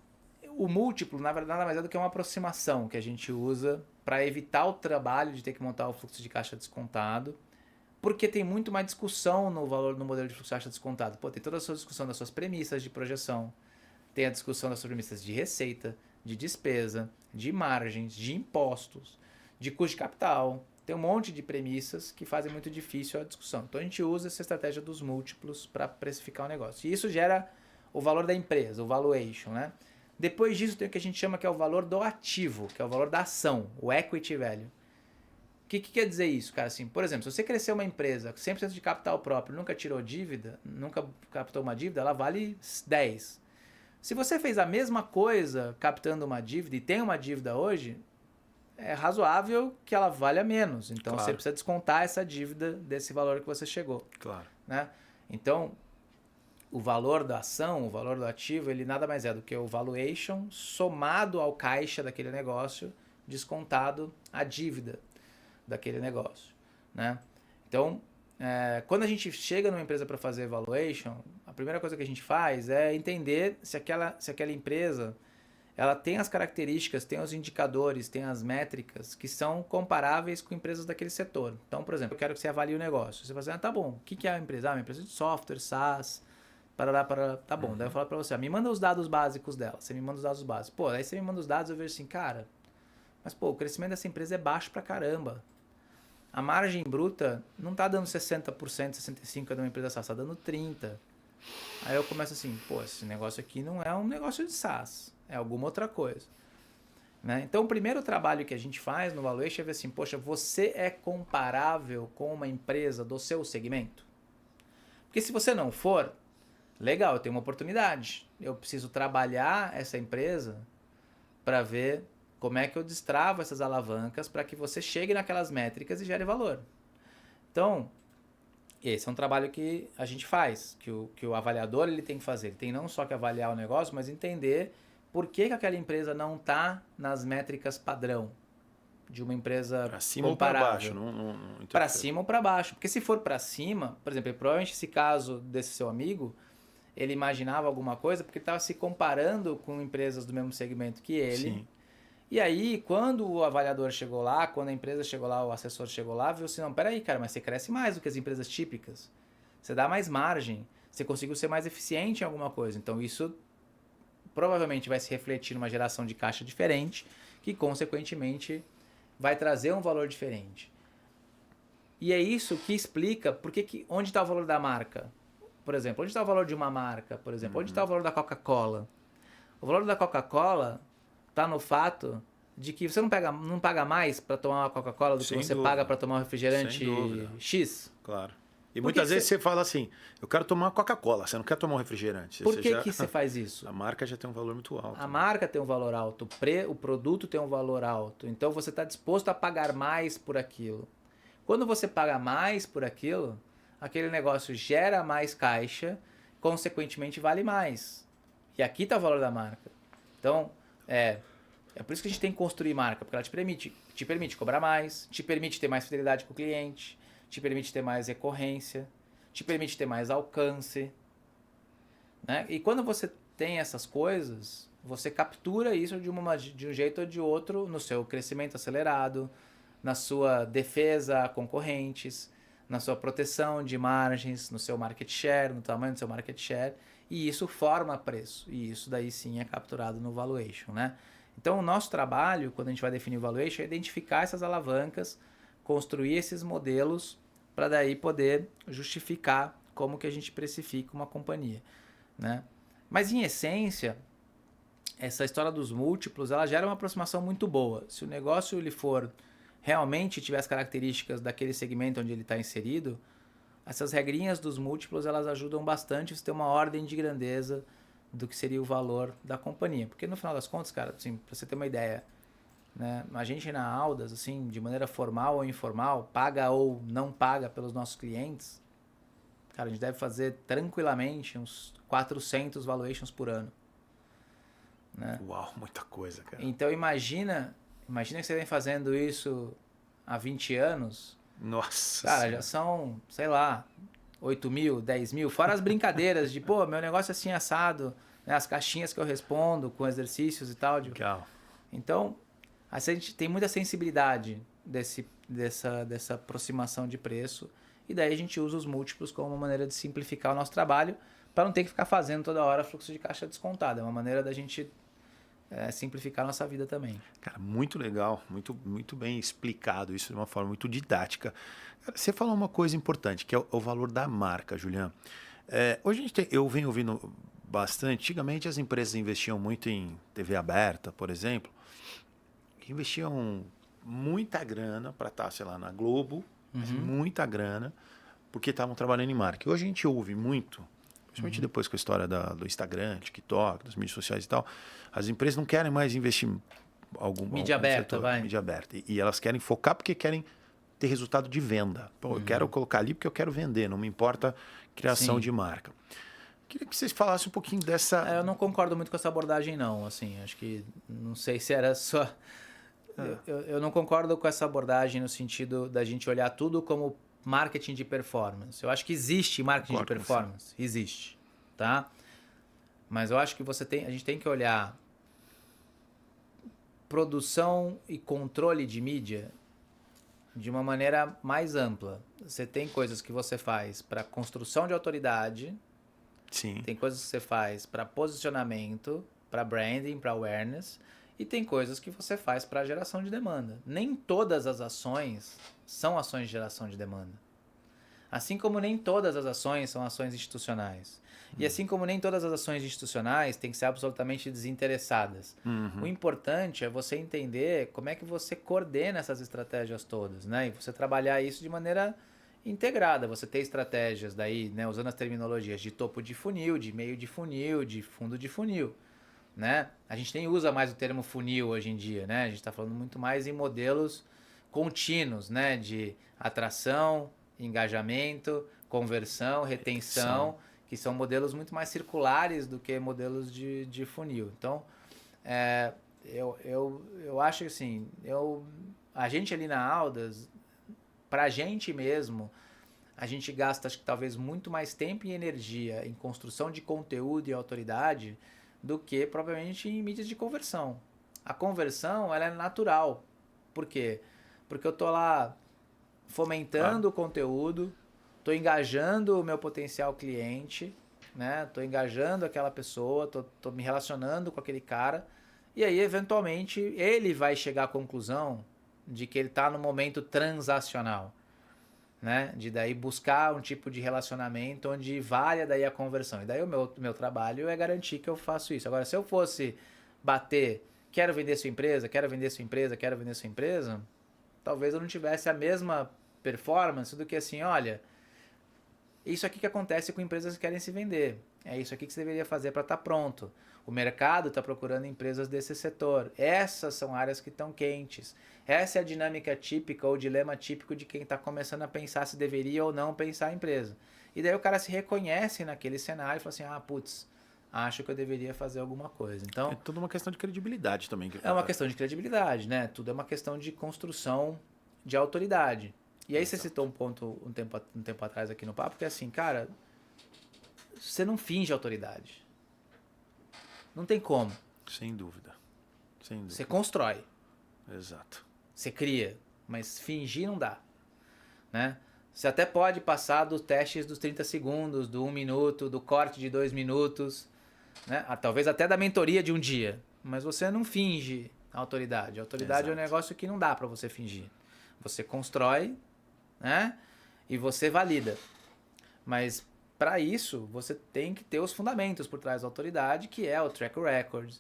o múltiplo, na verdade, nada mais é do que uma aproximação que a gente usa para evitar o trabalho de ter que montar o fluxo de caixa descontado, porque tem muito mais discussão no modelo de fluxo de caixa descontado. Pô, tem toda a sua discussão das suas premissas de projeção, tem a discussão das suas premissas de receita, de despesa, de margens, de impostos, de custo de capital. Tem um monte de premissas que fazem muito difícil a discussão. Então a gente usa essa estratégia dos múltiplos para precificar o negócio. E isso gera o valor da empresa, o valuation, né? Depois disso tem o que a gente chama que é o valor do ativo, que é o valor da ação, o equity value. O que quer dizer isso, cara? Assim, por exemplo, se você crescer uma empresa com 100% de capital próprio, nunca tirou dívida, nunca captou uma dívida, ela vale 10. Se você fez a mesma coisa captando uma dívida e tem uma dívida hoje, é razoável que ela valha menos. Então você precisa descontar essa dívida desse valor que você chegou. Claro. Né? Então, o valor da ação, o valor do ativo, ele nada mais é do que o valuation somado ao caixa daquele negócio, descontado a dívida daquele negócio. Né? Então, quando a gente chega numa empresa para fazer valuation, a primeira coisa que a gente faz é entender se aquela empresa ela tem as características, tem os indicadores, tem as métricas que são comparáveis com empresas daquele setor. Então, por exemplo, eu quero que você avalie o negócio. Você vai dizer, tá bom, o que é a empresa? Uma empresa de software, SaaS, parará, tá bom. Daí eu falo para você, me manda os dados básicos dela. Você me manda os dados básicos. Pô, aí você me manda os dados, eu vejo assim, cara, mas pô, o crescimento dessa empresa é baixo pra caramba. A margem bruta não tá dando 60%, 65% de uma empresa SaaS, tá dando 30%. Aí eu começo assim, pô, esse negócio aqui não é um negócio de SaaS, é alguma outra coisa. Né? Então, o primeiro trabalho que a gente faz no Valuation é ver assim, poxa, você é comparável com uma empresa do seu segmento? Porque se você não for, legal, eu tenho uma oportunidade. Eu preciso trabalhar essa empresa para ver como é que eu destravo essas alavancas para que você chegue naquelas métricas e gere valor. Então, esse é um trabalho que a gente faz, que o avaliador ele tem que fazer. Ele tem não só que avaliar o negócio, mas entender por que aquela empresa não está nas métricas padrão de uma empresa pra cima comparável. ou para baixo? Não para cima ou para baixo. Porque se for para cima, por exemplo, provavelmente esse caso desse seu amigo, ele imaginava alguma coisa porque estava se comparando com empresas do mesmo segmento que ele. Sim. E aí, quando o avaliador chegou lá, quando a empresa chegou lá, o assessor chegou lá, viu assim, não, peraí, cara, mas você cresce mais do que as empresas típicas. Você dá mais margem, você conseguiu ser mais eficiente em alguma coisa. Então, isso provavelmente vai se refletir numa geração de caixa diferente, que, consequentemente, vai trazer um valor diferente. E é isso que explica onde está o valor da marca. Por exemplo, onde está o valor de uma marca? Por exemplo, onde está o valor da Coca-Cola? O valor da Coca-Cola está no fato de que você não paga mais para tomar uma Coca-Cola do que você paga para tomar um refrigerante X. Claro. E muitas vezes você fala assim, eu quero tomar uma Coca-Cola, você não quer tomar um refrigerante. Por que você faz isso? A marca já tem um valor muito alto. A marca tem um valor alto, o produto tem um valor alto. Então você está disposto a pagar mais por aquilo. Quando você paga mais por aquilo, aquele negócio gera mais caixa, consequentemente vale mais. E aqui está o valor da marca. Então, é por isso que a gente tem que construir marca, porque ela te permite cobrar mais, te permite ter mais fidelidade com o cliente, te permite ter mais recorrência, te permite ter mais alcance. Né? E quando você tem essas coisas, você captura isso de um jeito ou de outro no seu crescimento acelerado, na sua defesa a concorrentes, na sua proteção de margens, no seu market share, no tamanho do seu market share, e isso forma preço, e isso daí sim é capturado no valuation, né? Então o nosso trabalho, quando a gente vai definir o valuation, é identificar essas alavancas, construir esses modelos, para daí poder justificar como que a gente precifica uma companhia, né? Mas em essência, essa história dos múltiplos, ela gera uma aproximação muito boa. Se o negócio ele for realmente tiver as características daquele segmento onde ele está inserido, essas regrinhas dos múltiplos elas ajudam bastante a você ter uma ordem de grandeza do que seria o valor da companhia. Porque no final das contas, cara, assim, para você ter uma ideia, né, a gente na Aldas, assim, de maneira formal ou informal, paga ou não paga pelos nossos clientes, cara, a gente deve fazer tranquilamente uns 400 valuations por ano. Né? Uau, muita coisa, cara. Então imagina que você vem fazendo isso há 20 anos. Nossa. Cara, já são, sei lá, 8 mil, 10 mil, fora as brincadeiras de, pô, meu negócio é assim assado, né? As caixinhas que eu respondo com exercícios e tal. Legal. Então, a gente tem muita sensibilidade dessa aproximação de preço, e daí a gente usa os múltiplos como uma maneira de simplificar o nosso trabalho, para não ter que ficar fazendo toda hora fluxo de caixa descontado. É uma maneira da gente simplificar a nossa vida também. Cara, muito legal, muito bem explicado isso de uma forma muito didática. Você falou uma coisa importante, que é o valor da marca, Julian. Hoje eu venho ouvindo bastante, antigamente as empresas investiam muito em TV aberta, por exemplo, investiam muita grana para estar, sei lá, na Globo, mas muita grana, porque estavam trabalhando em marca. Hoje a gente ouve muito, principalmente depois com a história do Instagram, TikTok, das mídias sociais e tal, as empresas não querem mais investir mídia aberta, mídia aberta. E elas querem focar porque querem ter resultado de venda. Pô, eu quero colocar ali porque eu quero vender, não me importa criação de marca. Queria que vocês falassem um pouquinho dessa... Eu não concordo muito com essa abordagem, não. Assim, acho que, não sei se era só... Eu não concordo com essa abordagem no sentido da gente olhar tudo como marketing de performance. Eu acho que existe marketing de performance. Existe, tá? Mas eu acho que a gente tem que olhar produção e controle de mídia de uma maneira mais ampla. Você tem coisas que você faz para construção de autoridade, Sim. tem coisas que você faz para posicionamento, para branding, para awareness, e tem coisas que você faz para geração de demanda. Nem todas as ações são ações de geração de demanda. Assim como nem todas as ações são ações institucionais. E assim como nem todas as ações institucionais têm que ser absolutamente desinteressadas. O importante é você entender como é que você coordena essas estratégias todas, né? E você trabalhar isso de maneira integrada. Você ter estratégias daí, né, usando as terminologias de topo de funil, de meio de funil, de fundo de funil, né? A gente nem usa mais o termo funil hoje em dia, né? A gente está falando muito mais em modelos contínuos, né? De atração, engajamento, conversão, retenção, que são modelos muito mais circulares do que modelos de funil. Então, eu acho que assim, a gente ali na Aldas, pra gente mesmo, a gente gasta, acho que talvez, muito mais tempo e energia em construção de conteúdo e autoridade do que propriamente em mídias de conversão. A conversão, ela é natural. Por quê? Porque eu tô lá fomentando o conteúdo, tô engajando o meu potencial cliente, né? Tô engajando aquela pessoa, tô me relacionando com aquele cara, e aí, eventualmente, ele vai chegar à conclusão de que ele tá no momento transacional, né? De daí buscar um tipo de relacionamento onde valha daí a conversão. E daí o meu trabalho é garantir que eu faço isso. Agora, se eu fosse bater, quero vender sua empresa, quero vender sua empresa, quero vender sua empresa, talvez eu não tivesse a mesma performance do que assim, olha, isso aqui que acontece com empresas que querem se vender. É isso aqui que você deveria fazer para estar pronto. O mercado está procurando empresas desse setor. Essas são áreas que estão quentes. Essa é a dinâmica típica ou dilema típico de quem está começando a pensar se deveria ou não pensar em empresa. E daí o cara se reconhece naquele cenário e fala assim, ah, putz, acho que eu deveria fazer alguma coisa. Então, É tudo uma questão de credibilidade também. é uma questão de credibilidade, né? Tudo é uma questão de construção de autoridade. E aí você citou um ponto um tempo atrás aqui no papo, que é assim, cara, você não finge autoridade. Não tem como. Sem dúvida. Sem dúvida. Você constrói. Exato. Você cria. Mas fingir não dá. Né? Você até pode passar dos testes dos 30 segundos, do 1 minuto, do corte de 2 minutos, né? Talvez até da mentoria de um dia. Mas você não finge a autoridade. A autoridade é um negócio que não dá para você fingir. Você constrói, né? E você valida. Mas para isso, você tem que ter os fundamentos por trás da autoridade, que é o track record,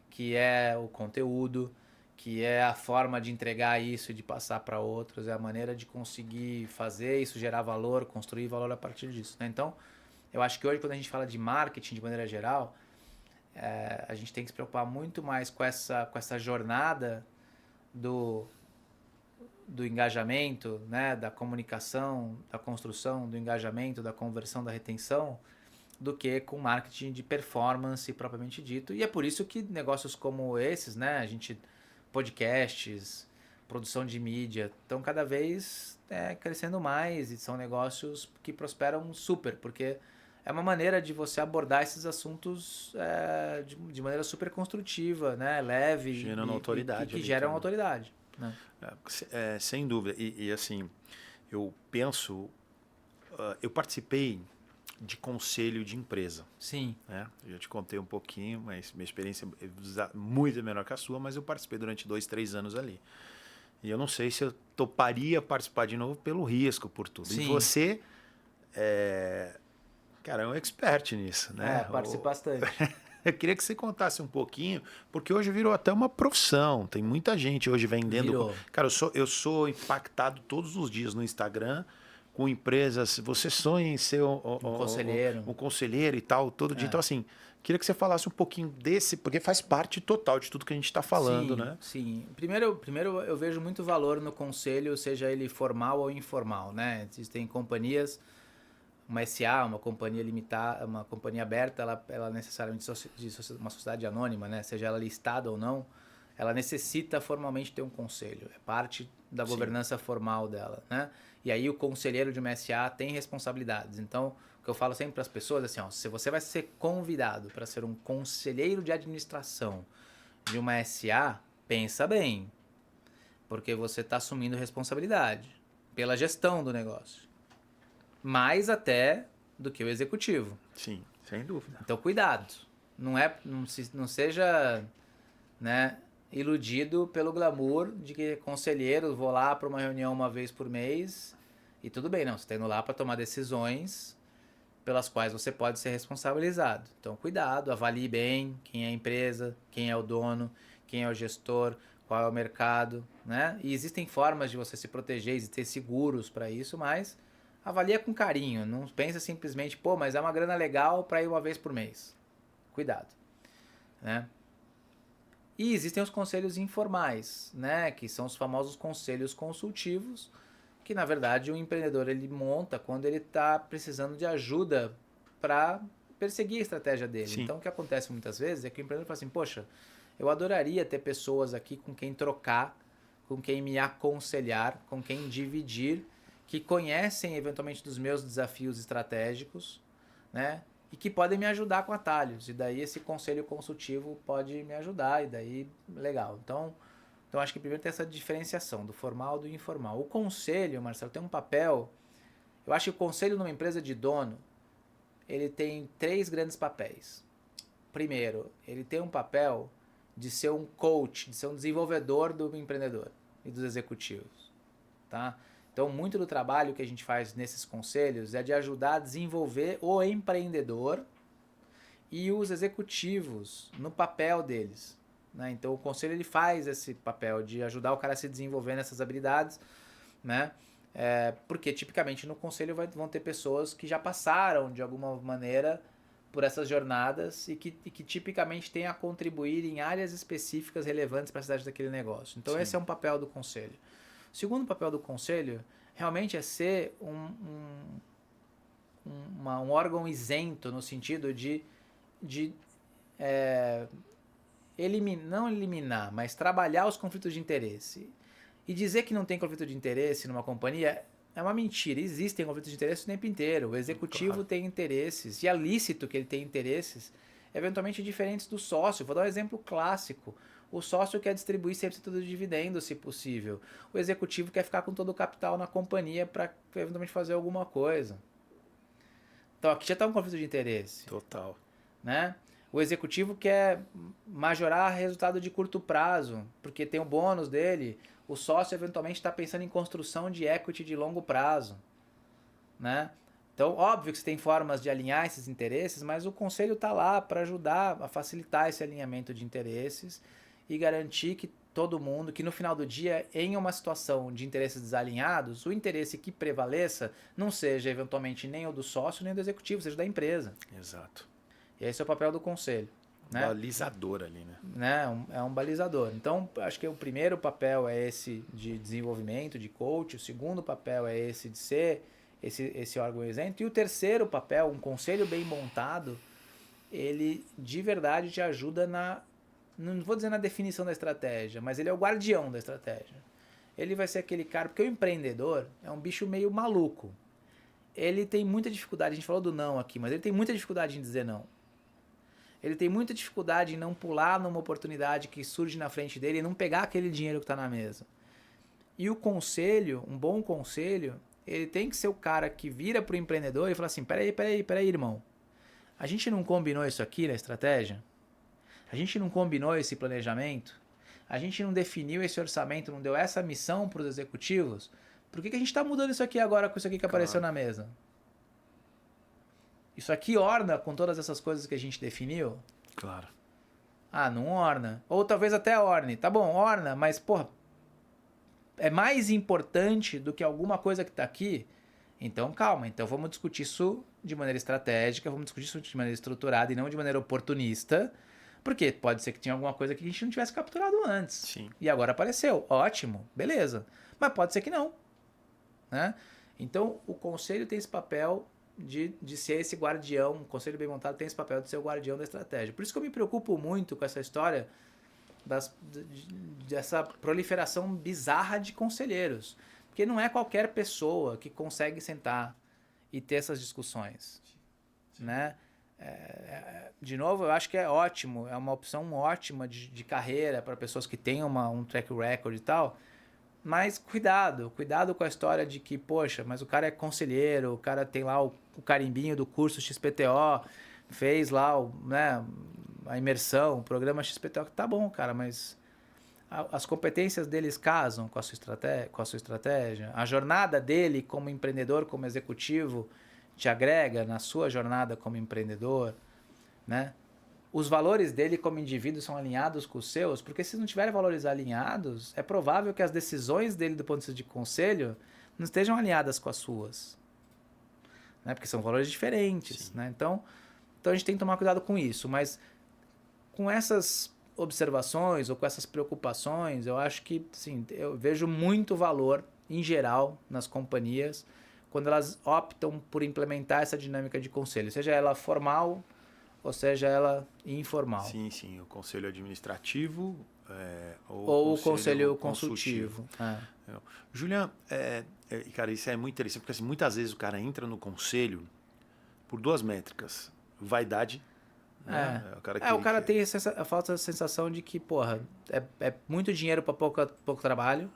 que é o conteúdo, que é a forma de entregar isso e de passar para outros, é a maneira de conseguir fazer isso gerar valor, construir valor a partir disso, né? Então, eu acho que hoje, quando a gente fala de marketing de maneira geral, a gente tem que se preocupar muito mais com essa jornada do engajamento, né, da comunicação, da construção, do engajamento, da conversão, da retenção, do que com marketing de performance propriamente dito. E é por isso que negócios como esses, né, podcasts, produção de mídia, estão cada vez crescendo mais e são negócios que prosperam super, porque é uma maneira de você abordar esses assuntos de maneira super construtiva, né, leve, gerando autoridade, que geram autoridade. Né? Sem dúvida. E assim, eu penso, eu participei de conselho de empresa. Sim. Né? Eu já te contei um pouquinho, mas minha experiência é muito menor que a sua, mas eu participei durante 2, 3 anos ali. E eu não sei se eu toparia participar de novo pelo risco, por tudo. Sim. E você, cara, é um expert nisso, né? Participo bastante. Eu queria que você contasse um pouquinho, porque hoje virou até uma profissão. Tem muita gente hoje vendendo. Virou. Cara, eu sou impactado todos os dias no Instagram com empresas. Você sonha em ser um conselheiro e tal, todo dia. Então, assim, queria que você falasse um pouquinho desse, porque faz parte total de tudo que a gente está falando, sim, né? Sim. Primeiro eu vejo muito valor no conselho, seja ele formal ou informal, né? Existem companhias, uma SA, uma companhia limitada, uma companhia aberta, ela necessariamente uma sociedade anônima, né? Seja ela listada ou não, ela necessita formalmente ter um conselho. É parte da governança formal dela, né? E aí o conselheiro de uma SA tem responsabilidades. Então, o que eu falo sempre para as pessoas é assim, ó, se você vai ser convidado para ser um conselheiro de administração de uma SA, pensa bem, porque você está assumindo responsabilidade pela gestão do negócio, mais até do que o executivo. Sim, sem dúvida. Então, cuidado. Não seja, né, iludido pelo glamour de que conselheiro, vou lá para uma reunião uma vez por mês e tudo bem, não. Você está indo lá para tomar decisões pelas quais você pode ser responsabilizado. Então, cuidado, avalie bem quem é a empresa, quem é o dono, quem é o gestor, qual é o mercado, né? E existem formas de você se proteger e ter seguros para isso, mas avalia com carinho. Não pensa simplesmente, pô, mas é uma grana legal para ir uma vez por mês. Cuidado, né? E existem os conselhos informais, né? Que são os famosos conselhos consultivos, que na verdade o empreendedor ele monta quando ele está precisando de ajuda para perseguir a estratégia dele. Sim. Então o que acontece muitas vezes é que o empreendedor fala assim, poxa, eu adoraria ter pessoas aqui com quem trocar, com quem me aconselhar, com quem dividir, que conhecem eventualmente dos meus desafios estratégicos, né? E que podem me ajudar com atalhos. E daí esse conselho consultivo pode me ajudar, e daí legal. Então acho que primeiro tem essa diferenciação do formal e do informal. O conselho, Marcelo, tem um papel. Eu acho que o conselho numa empresa de dono, ele tem 3 grandes papéis. Primeiro, ele tem um papel de ser um coach, de ser um desenvolvedor do empreendedor e dos executivos, tá? Então, muito do trabalho que a gente faz nesses conselhos é de ajudar a desenvolver o empreendedor e os executivos no papel deles, né? Então, o conselho ele faz esse papel de ajudar o cara a se desenvolver nessas habilidades, né? Porque, tipicamente, no conselho vão ter pessoas que já passaram, de alguma maneira, por essas jornadas e que tipicamente têm a contribuir em áreas específicas relevantes para a cidade daquele negócio. Então, Sim. esse é um papel do conselho. O segundo papel do conselho realmente é ser um órgão isento no sentido de não eliminar, mas trabalhar os conflitos de interesse. E dizer que não tem conflito de interesse numa companhia é uma mentira. Existem conflitos de interesse o tempo inteiro. O executivo Claro. tem interesses, e é lícito que ele tenha interesses eventualmente diferentes do sócio. Vou dar um exemplo clássico. O sócio quer distribuir 100% do dividendo, se possível. O executivo quer ficar com todo o capital na companhia para eventualmente fazer alguma coisa. Então aqui já está um conflito de interesse. Total. Né? O executivo quer majorar resultado de curto prazo, porque tem o bônus dele. O sócio eventualmente está pensando em construção de equity de longo prazo. Né? Então, óbvio que você tem formas de alinhar esses interesses, mas o conselho está lá para ajudar a facilitar esse alinhamento de interesses e garantir que todo mundo, que no final do dia, em uma situação de interesses desalinhados, o interesse que prevaleça não seja eventualmente nem o do sócio, nem o do executivo, seja da empresa. Exato. E esse é o papel do conselho. Né? Balizador ali, né? É um balizador. Então, acho que o primeiro papel é esse de desenvolvimento, de coach, o segundo papel é esse de ser esse órgão isento, e o terceiro papel, um conselho bem montado, ele de verdade te ajuda não vou dizer na definição da estratégia, mas ele é o guardião da estratégia. Ele vai ser aquele cara, porque o empreendedor é um bicho meio maluco. Ele tem muita dificuldade, a gente falou do não aqui, mas ele tem muita dificuldade em dizer não. Ele tem muita dificuldade em não pular numa oportunidade que surge na frente dele e não pegar aquele dinheiro que está na mesa. E o conselho, um bom conselho, ele tem que ser o cara que vira pro empreendedor e fala assim, peraí, irmão. A gente não combinou isso aqui na estratégia? A gente não combinou esse planejamento? A gente não definiu esse orçamento, não deu essa missão para os executivos? Por que a gente está mudando isso aqui agora com isso aqui que apareceu na mesa? Isso aqui orna com todas essas coisas que a gente definiu? Claro. Ah, não orna. Ou talvez até orne. Tá bom, orna, mas, porra, é mais importante do que alguma coisa que está aqui? Então, calma. Então, vamos discutir isso de maneira estratégica, vamos discutir isso de maneira estruturada e não de maneira oportunista, porque pode ser que tinha alguma coisa que a gente não tivesse capturado antes. Sim. E agora apareceu. Ótimo, beleza. Mas pode ser que não. Né? Então, o conselho tem esse papel de ser esse guardião, um conselho bem montado tem esse papel de ser o guardião da estratégia. Por isso que eu me preocupo muito com essa história dessa proliferação bizarra de conselheiros. Porque não é qualquer pessoa que consegue sentar e ter essas discussões. Né? De novo, eu acho que é ótimo, é uma opção ótima de carreira para pessoas que têm um track record e tal. Mas cuidado com a história de que, poxa, mas o cara é conselheiro, o cara tem lá o carimbinho do curso XPTO, fez lá né, a imersão, o programa XPTO. Tá bom, cara, mas as competências deles casam com a sua estratégia? A jornada dele como empreendedor, como executivo, te agrega na sua jornada como empreendedor, né? Os valores dele como indivíduo são alinhados com os seus, porque se não tiverem valores alinhados, é provável que as decisões dele do ponto de vista de conselho não estejam alinhadas com as suas, né? Porque são valores diferentes, né? Então a gente tem que tomar cuidado com isso, mas com essas observações ou com essas preocupações, eu acho que, sim, eu vejo muito valor em geral nas companhias quando elas optam por implementar essa dinâmica de conselho, seja ela formal ou seja ela informal. Sim, o conselho administrativo ou o conselho consultivo. Julian, cara, isso é muito interessante, porque assim, muitas vezes o cara entra no conselho por duas métricas. Vaidade. Né? O cara tem a falsa sensação de que, porra, é muito dinheiro para pouco trabalho.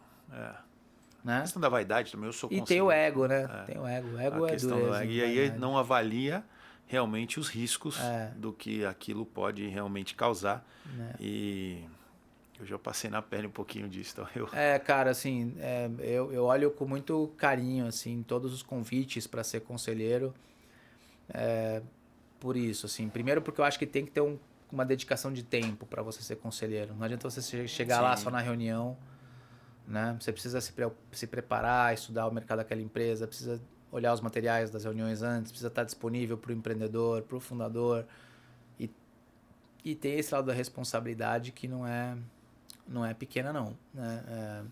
Né? A questão da vaidade também, eu sou conselheiro. E tem o ego, né? Tem o ego. O ego é dureza. E aí não avalia realmente os riscos do que aquilo pode realmente causar. E eu já passei na pele um pouquinho disso. Então cara, assim, eu olho com muito carinho, assim, todos os convites para ser conselheiro. Por isso, assim, primeiro porque eu acho que tem que ter uma dedicação de tempo para você ser conselheiro. Não adianta você chegar lá só na reunião, né? Você precisa se preparar, estudar o mercado daquela empresa, precisa olhar os materiais das reuniões antes, precisa estar disponível para o empreendedor, para o fundador e ter esse lado da responsabilidade que não é pequena não, né?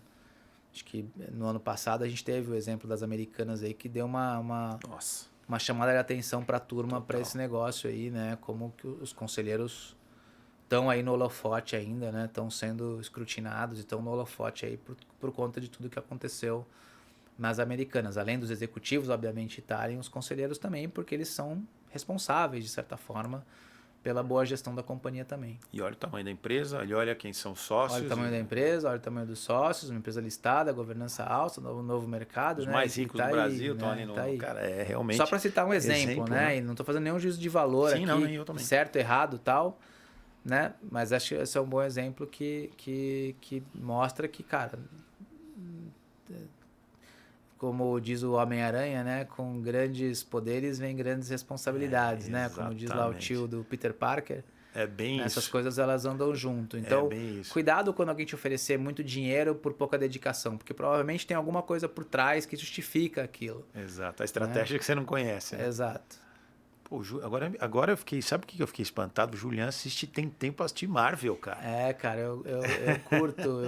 Acho que no ano passado a gente teve o exemplo das Americanas aí que deu uma chamada de atenção para a turma para esse negócio aí, né? Como que os conselheiros estão aí no holofote ainda, né? Estão sendo escrutinados e estão no holofote aí por conta de tudo que aconteceu nas Americanas. Além dos executivos, obviamente, estarem os conselheiros também, porque eles são responsáveis, de certa forma, pela boa gestão da companhia também. E olha o tamanho da empresa, olha quem são sócios. Olha o tamanho da empresa, olha o tamanho dos sócios, uma empresa listada, governança alta, novo mercado. Os né? mais ricos do Brasil estão ali no... Cara, é realmente... Só para citar um exemplo, né? E não estou fazendo nenhum juízo de valor aqui, nem eu também. Certo, errado e tal, né? Mas acho que esse é um bom exemplo que mostra que, cara... Como diz o Homem-Aranha, né? Com grandes poderes vem grandes responsabilidades, né? Como diz lá o tio do Peter Parker. É bem isso. Essas coisas elas andam junto. Então, cuidado quando alguém te oferecer muito dinheiro por pouca dedicação, porque provavelmente tem alguma coisa por trás que justifica aquilo. Exato. A estratégia que você não conhece. Né? Exato. Pô, agora eu fiquei... Sabe o que eu fiquei espantado? O Julian tem tempo pra assistir Marvel, cara. Cara, eu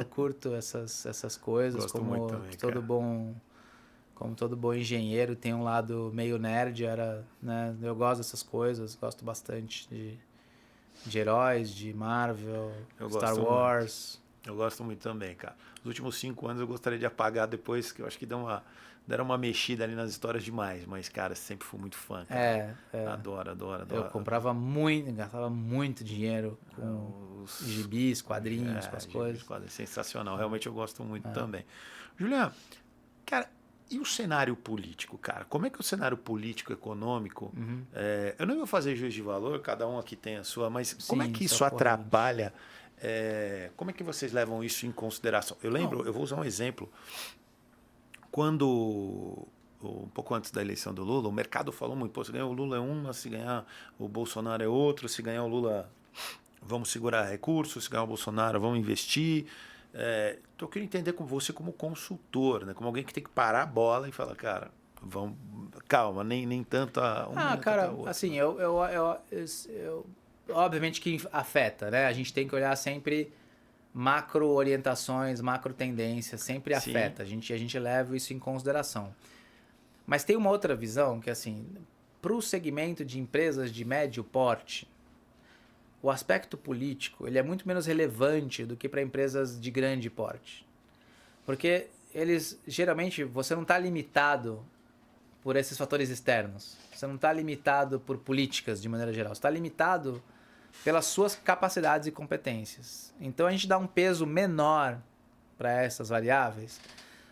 curto essas coisas. Gosto muito também, Como todo bom engenheiro, tem um lado meio nerd, né? Eu gosto dessas coisas, gosto bastante de heróis, de Marvel, Star Wars. Eu gosto muito também, cara. Os últimos 5 anos eu gostaria de apagar depois, que eu acho que deram uma mexida ali nas histórias demais, mas, cara, sempre fui muito fã, cara. Adoro. Eu comprava muito, gastava muito dinheiro com os gibis, quadrinhos, com as coisas. Sensacional, realmente eu gosto muito também. Julian, cara... E o cenário político, cara? Como é que o cenário político, econômico... eu não vou fazer juízo de valor, cada um aqui tem a sua, mas como é que isso atrapalha? Como é que vocês levam isso em consideração? Eu lembro, eu vou usar um exemplo. Quando, um pouco antes da eleição do Lula, o mercado falou muito, pô, se ganhar o Lula é um, se ganhar o Bolsonaro é outro, se ganhar o Lula vamos segurar recursos, se ganhar o Bolsonaro vamos investir... Então eu queria entender com você como consultor, né? Como alguém que tem que parar a bola e falar, cara, calma, nem tanto uma cara, assim, eu obviamente que afeta, né? A gente tem que olhar sempre macro orientações, macro tendências, sempre afeta. A gente leva isso em consideração. Mas tem uma outra visão que, assim, para o segmento de empresas de médio porte, o aspecto político ele é muito menos relevante do que para empresas de grande porte. Porque geralmente, você não está limitado por esses fatores externos. Você não está limitado por políticas de maneira geral. Você está limitado pelas suas capacidades e competências. Então a gente dá um peso menor para essas variáveis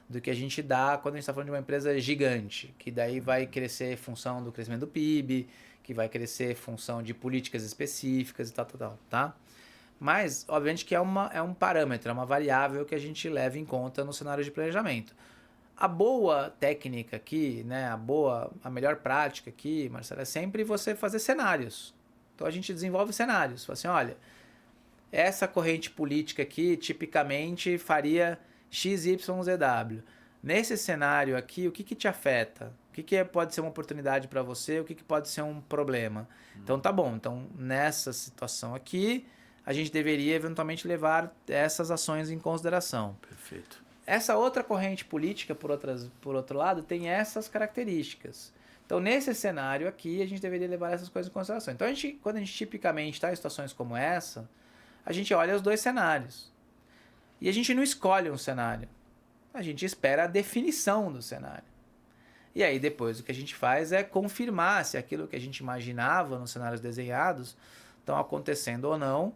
do que a gente dá quando a gente está falando de uma empresa gigante, que daí vai crescer em função do crescimento do PIB, que vai crescer em função de políticas específicas e tal, tá? Mas, obviamente que é um parâmetro, é uma variável que a gente leva em conta no cenário de planejamento. A boa técnica aqui, né, a melhor prática aqui, Marcelo, é sempre você fazer cenários. Então a gente desenvolve cenários. Fala assim, olha, essa corrente política aqui tipicamente faria XYZW. Nesse cenário aqui, o que te afeta? O que pode ser uma oportunidade para você? O que pode ser um problema? Então tá bom. Então nessa situação aqui, a gente deveria eventualmente levar essas ações em consideração. Perfeito. Essa outra corrente política, por outro lado, tem essas características. Então, nesse cenário aqui, a gente deveria levar essas coisas em consideração. Então, quando a gente tipicamente está em situações como essa, a gente olha os dois cenários. E a gente não escolhe um cenário. A gente espera a definição do cenário. E aí, depois, o que a gente faz é confirmar se aquilo que a gente imaginava nos cenários desenhados estão acontecendo ou não,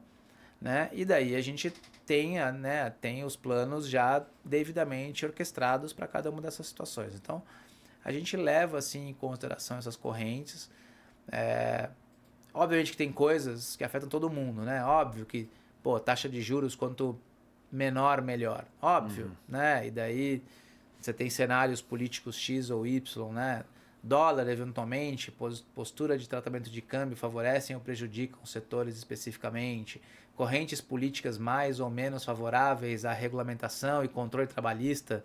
né? E daí a gente tem os planos já devidamente orquestrados para cada uma dessas situações. Então, a gente leva assim em consideração essas correntes. Obviamente que tem coisas que afetam todo mundo, né? Óbvio que, taxa de juros quanto menor, melhor. Óbvio, né? E daí você tem cenários políticos X ou Y, né? Dólar, eventualmente, postura de tratamento de câmbio favorecem ou prejudicam setores especificamente. Correntes políticas mais ou menos favoráveis à regulamentação e controle trabalhista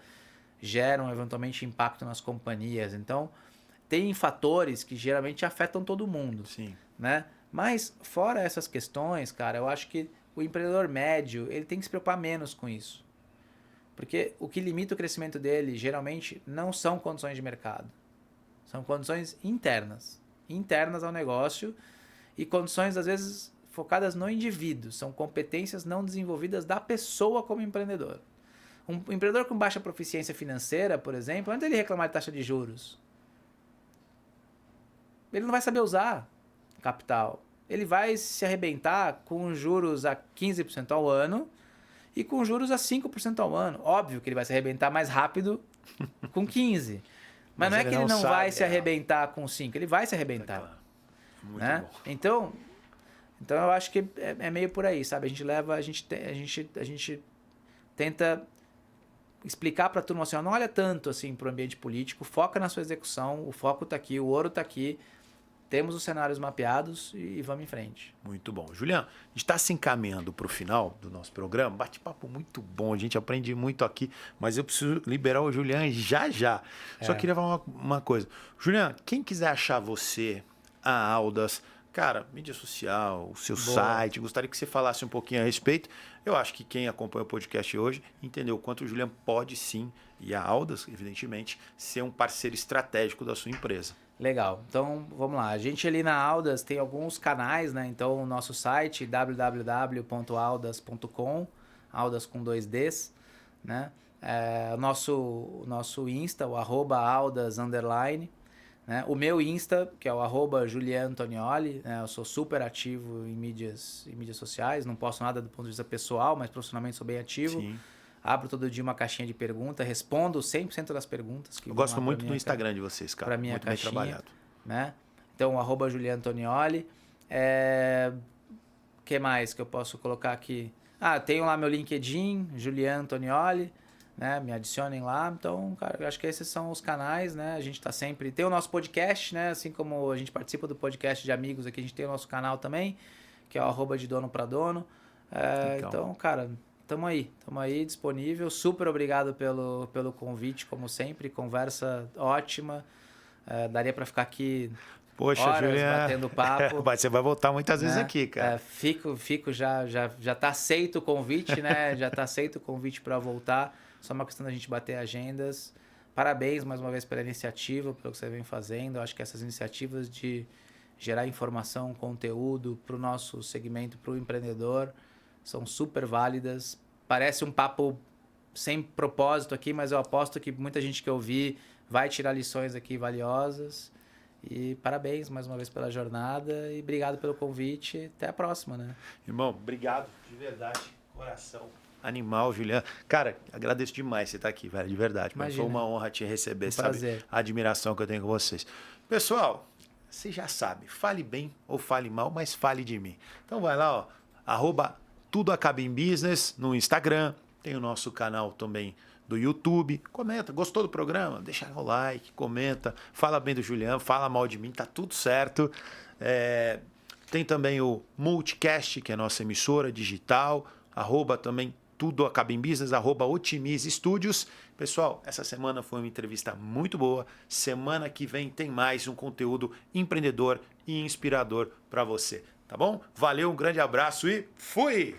geram eventualmente impacto nas companhias. Então, tem fatores que geralmente afetam todo mundo. Sim. Né? Mas, fora essas questões, cara, eu acho que o empreendedor médio ele tem que se preocupar menos com isso. Porque o que limita o crescimento dele, geralmente, não são condições de mercado. São condições internas ao negócio e condições, às vezes, focadas no indivíduo. São competências não desenvolvidas da pessoa como empreendedor. Um empreendedor com baixa proficiência financeira, por exemplo, antes ele reclamar de taxa de juros, ele não vai saber usar capital. Ele vai se arrebentar com juros a 15% ao ano e com juros a 5% ao ano. Óbvio que ele vai se arrebentar mais rápido com 15%. Mas não é que ele não vai se arrebentar com 5%, ele vai se arrebentar. Claro. Muito né? bom. Então eu acho que é meio por aí, sabe? A gente tenta explicar para a turma assim, não olha tanto assim para o ambiente político, foca na sua execução, o foco está aqui, o ouro está aqui, temos os cenários mapeados e vamos em frente. Muito bom. Juliano, a gente está se encaminhando para o final do nosso programa. Bate-papo muito bom, a gente aprende muito aqui, mas eu preciso liberar o Juliano já. Só queria falar uma coisa. Juliano, quem quiser achar você, a Audas, cara, mídia social, o seu site, gostaria que você falasse um pouquinho a respeito. Eu acho que quem acompanha o podcast hoje entendeu o quanto o Juliano pode sim, e a Audas, evidentemente, ser um parceiro estratégico da sua empresa. Legal. Então, vamos lá. A gente ali na Audas tem alguns canais, né? Então, o nosso site, www.audas.com, Audas com 2 Ds, né? O nosso Insta, o @Audas_, né? O meu Insta, que é o @JulianAntonioli, né? Eu sou super ativo em mídias sociais, não posto nada do ponto de vista pessoal, mas profissionalmente sou bem ativo. Sim. Abro todo dia uma caixinha de perguntas, respondo 100% das perguntas. Eu gosto muito do Instagram de vocês, cara. Para minha muito caixinha, bem trabalhado. Né? Então, @JulianAntonioli. Que mais que eu posso colocar aqui? Tenho lá meu LinkedIn, Julian Antonioli, né? Me adicionem lá. Então, cara, eu acho que esses são os canais, né? A gente está sempre... Tem o nosso podcast, né? Assim como a gente participa do podcast de amigos aqui, a gente tem o nosso canal também, que é o @de dono para dono. Então, cara... Tamo aí disponível. Super obrigado pelo convite, como sempre. Conversa ótima. Daria para ficar aqui horas batendo papo. Você vai voltar muitas vezes aqui, cara. Fico já tá aceito o convite, né? Já tá aceito o convite para voltar. Só uma questão da gente bater agendas. Parabéns mais uma vez pela iniciativa, pelo que você vem fazendo. Eu acho que essas iniciativas de gerar informação, conteúdo para o nosso segmento, para o empreendedor, são super válidas. Parece um papo sem propósito aqui, mas eu aposto que muita gente que eu vi vai tirar lições aqui valiosas. E parabéns mais uma vez pela jornada e obrigado pelo convite. Até a próxima, né? Irmão, obrigado de verdade, coração. Animal, Juliano. Cara, agradeço demais você estar aqui, velho, de verdade. Imagina. Foi uma honra te receber, sabe? Prazer. A admiração que eu tenho com vocês. Pessoal, você já sabe, fale bem ou fale mal, mas fale de mim. Então vai lá, ó, @Tudo Acaba em Business no Instagram, tem o nosso canal também do YouTube. Comenta, gostou do programa? Deixa o like, comenta, fala bem do Juliano, fala mal de mim, tá tudo certo. Tem também o Multicast, que é a nossa emissora digital, também Tudo Acaba em Business, @Otimize Studios. Pessoal, essa semana foi uma entrevista muito boa. Semana que vem tem mais um conteúdo empreendedor e inspirador para você, tá bom? Valeu, um grande abraço e fui!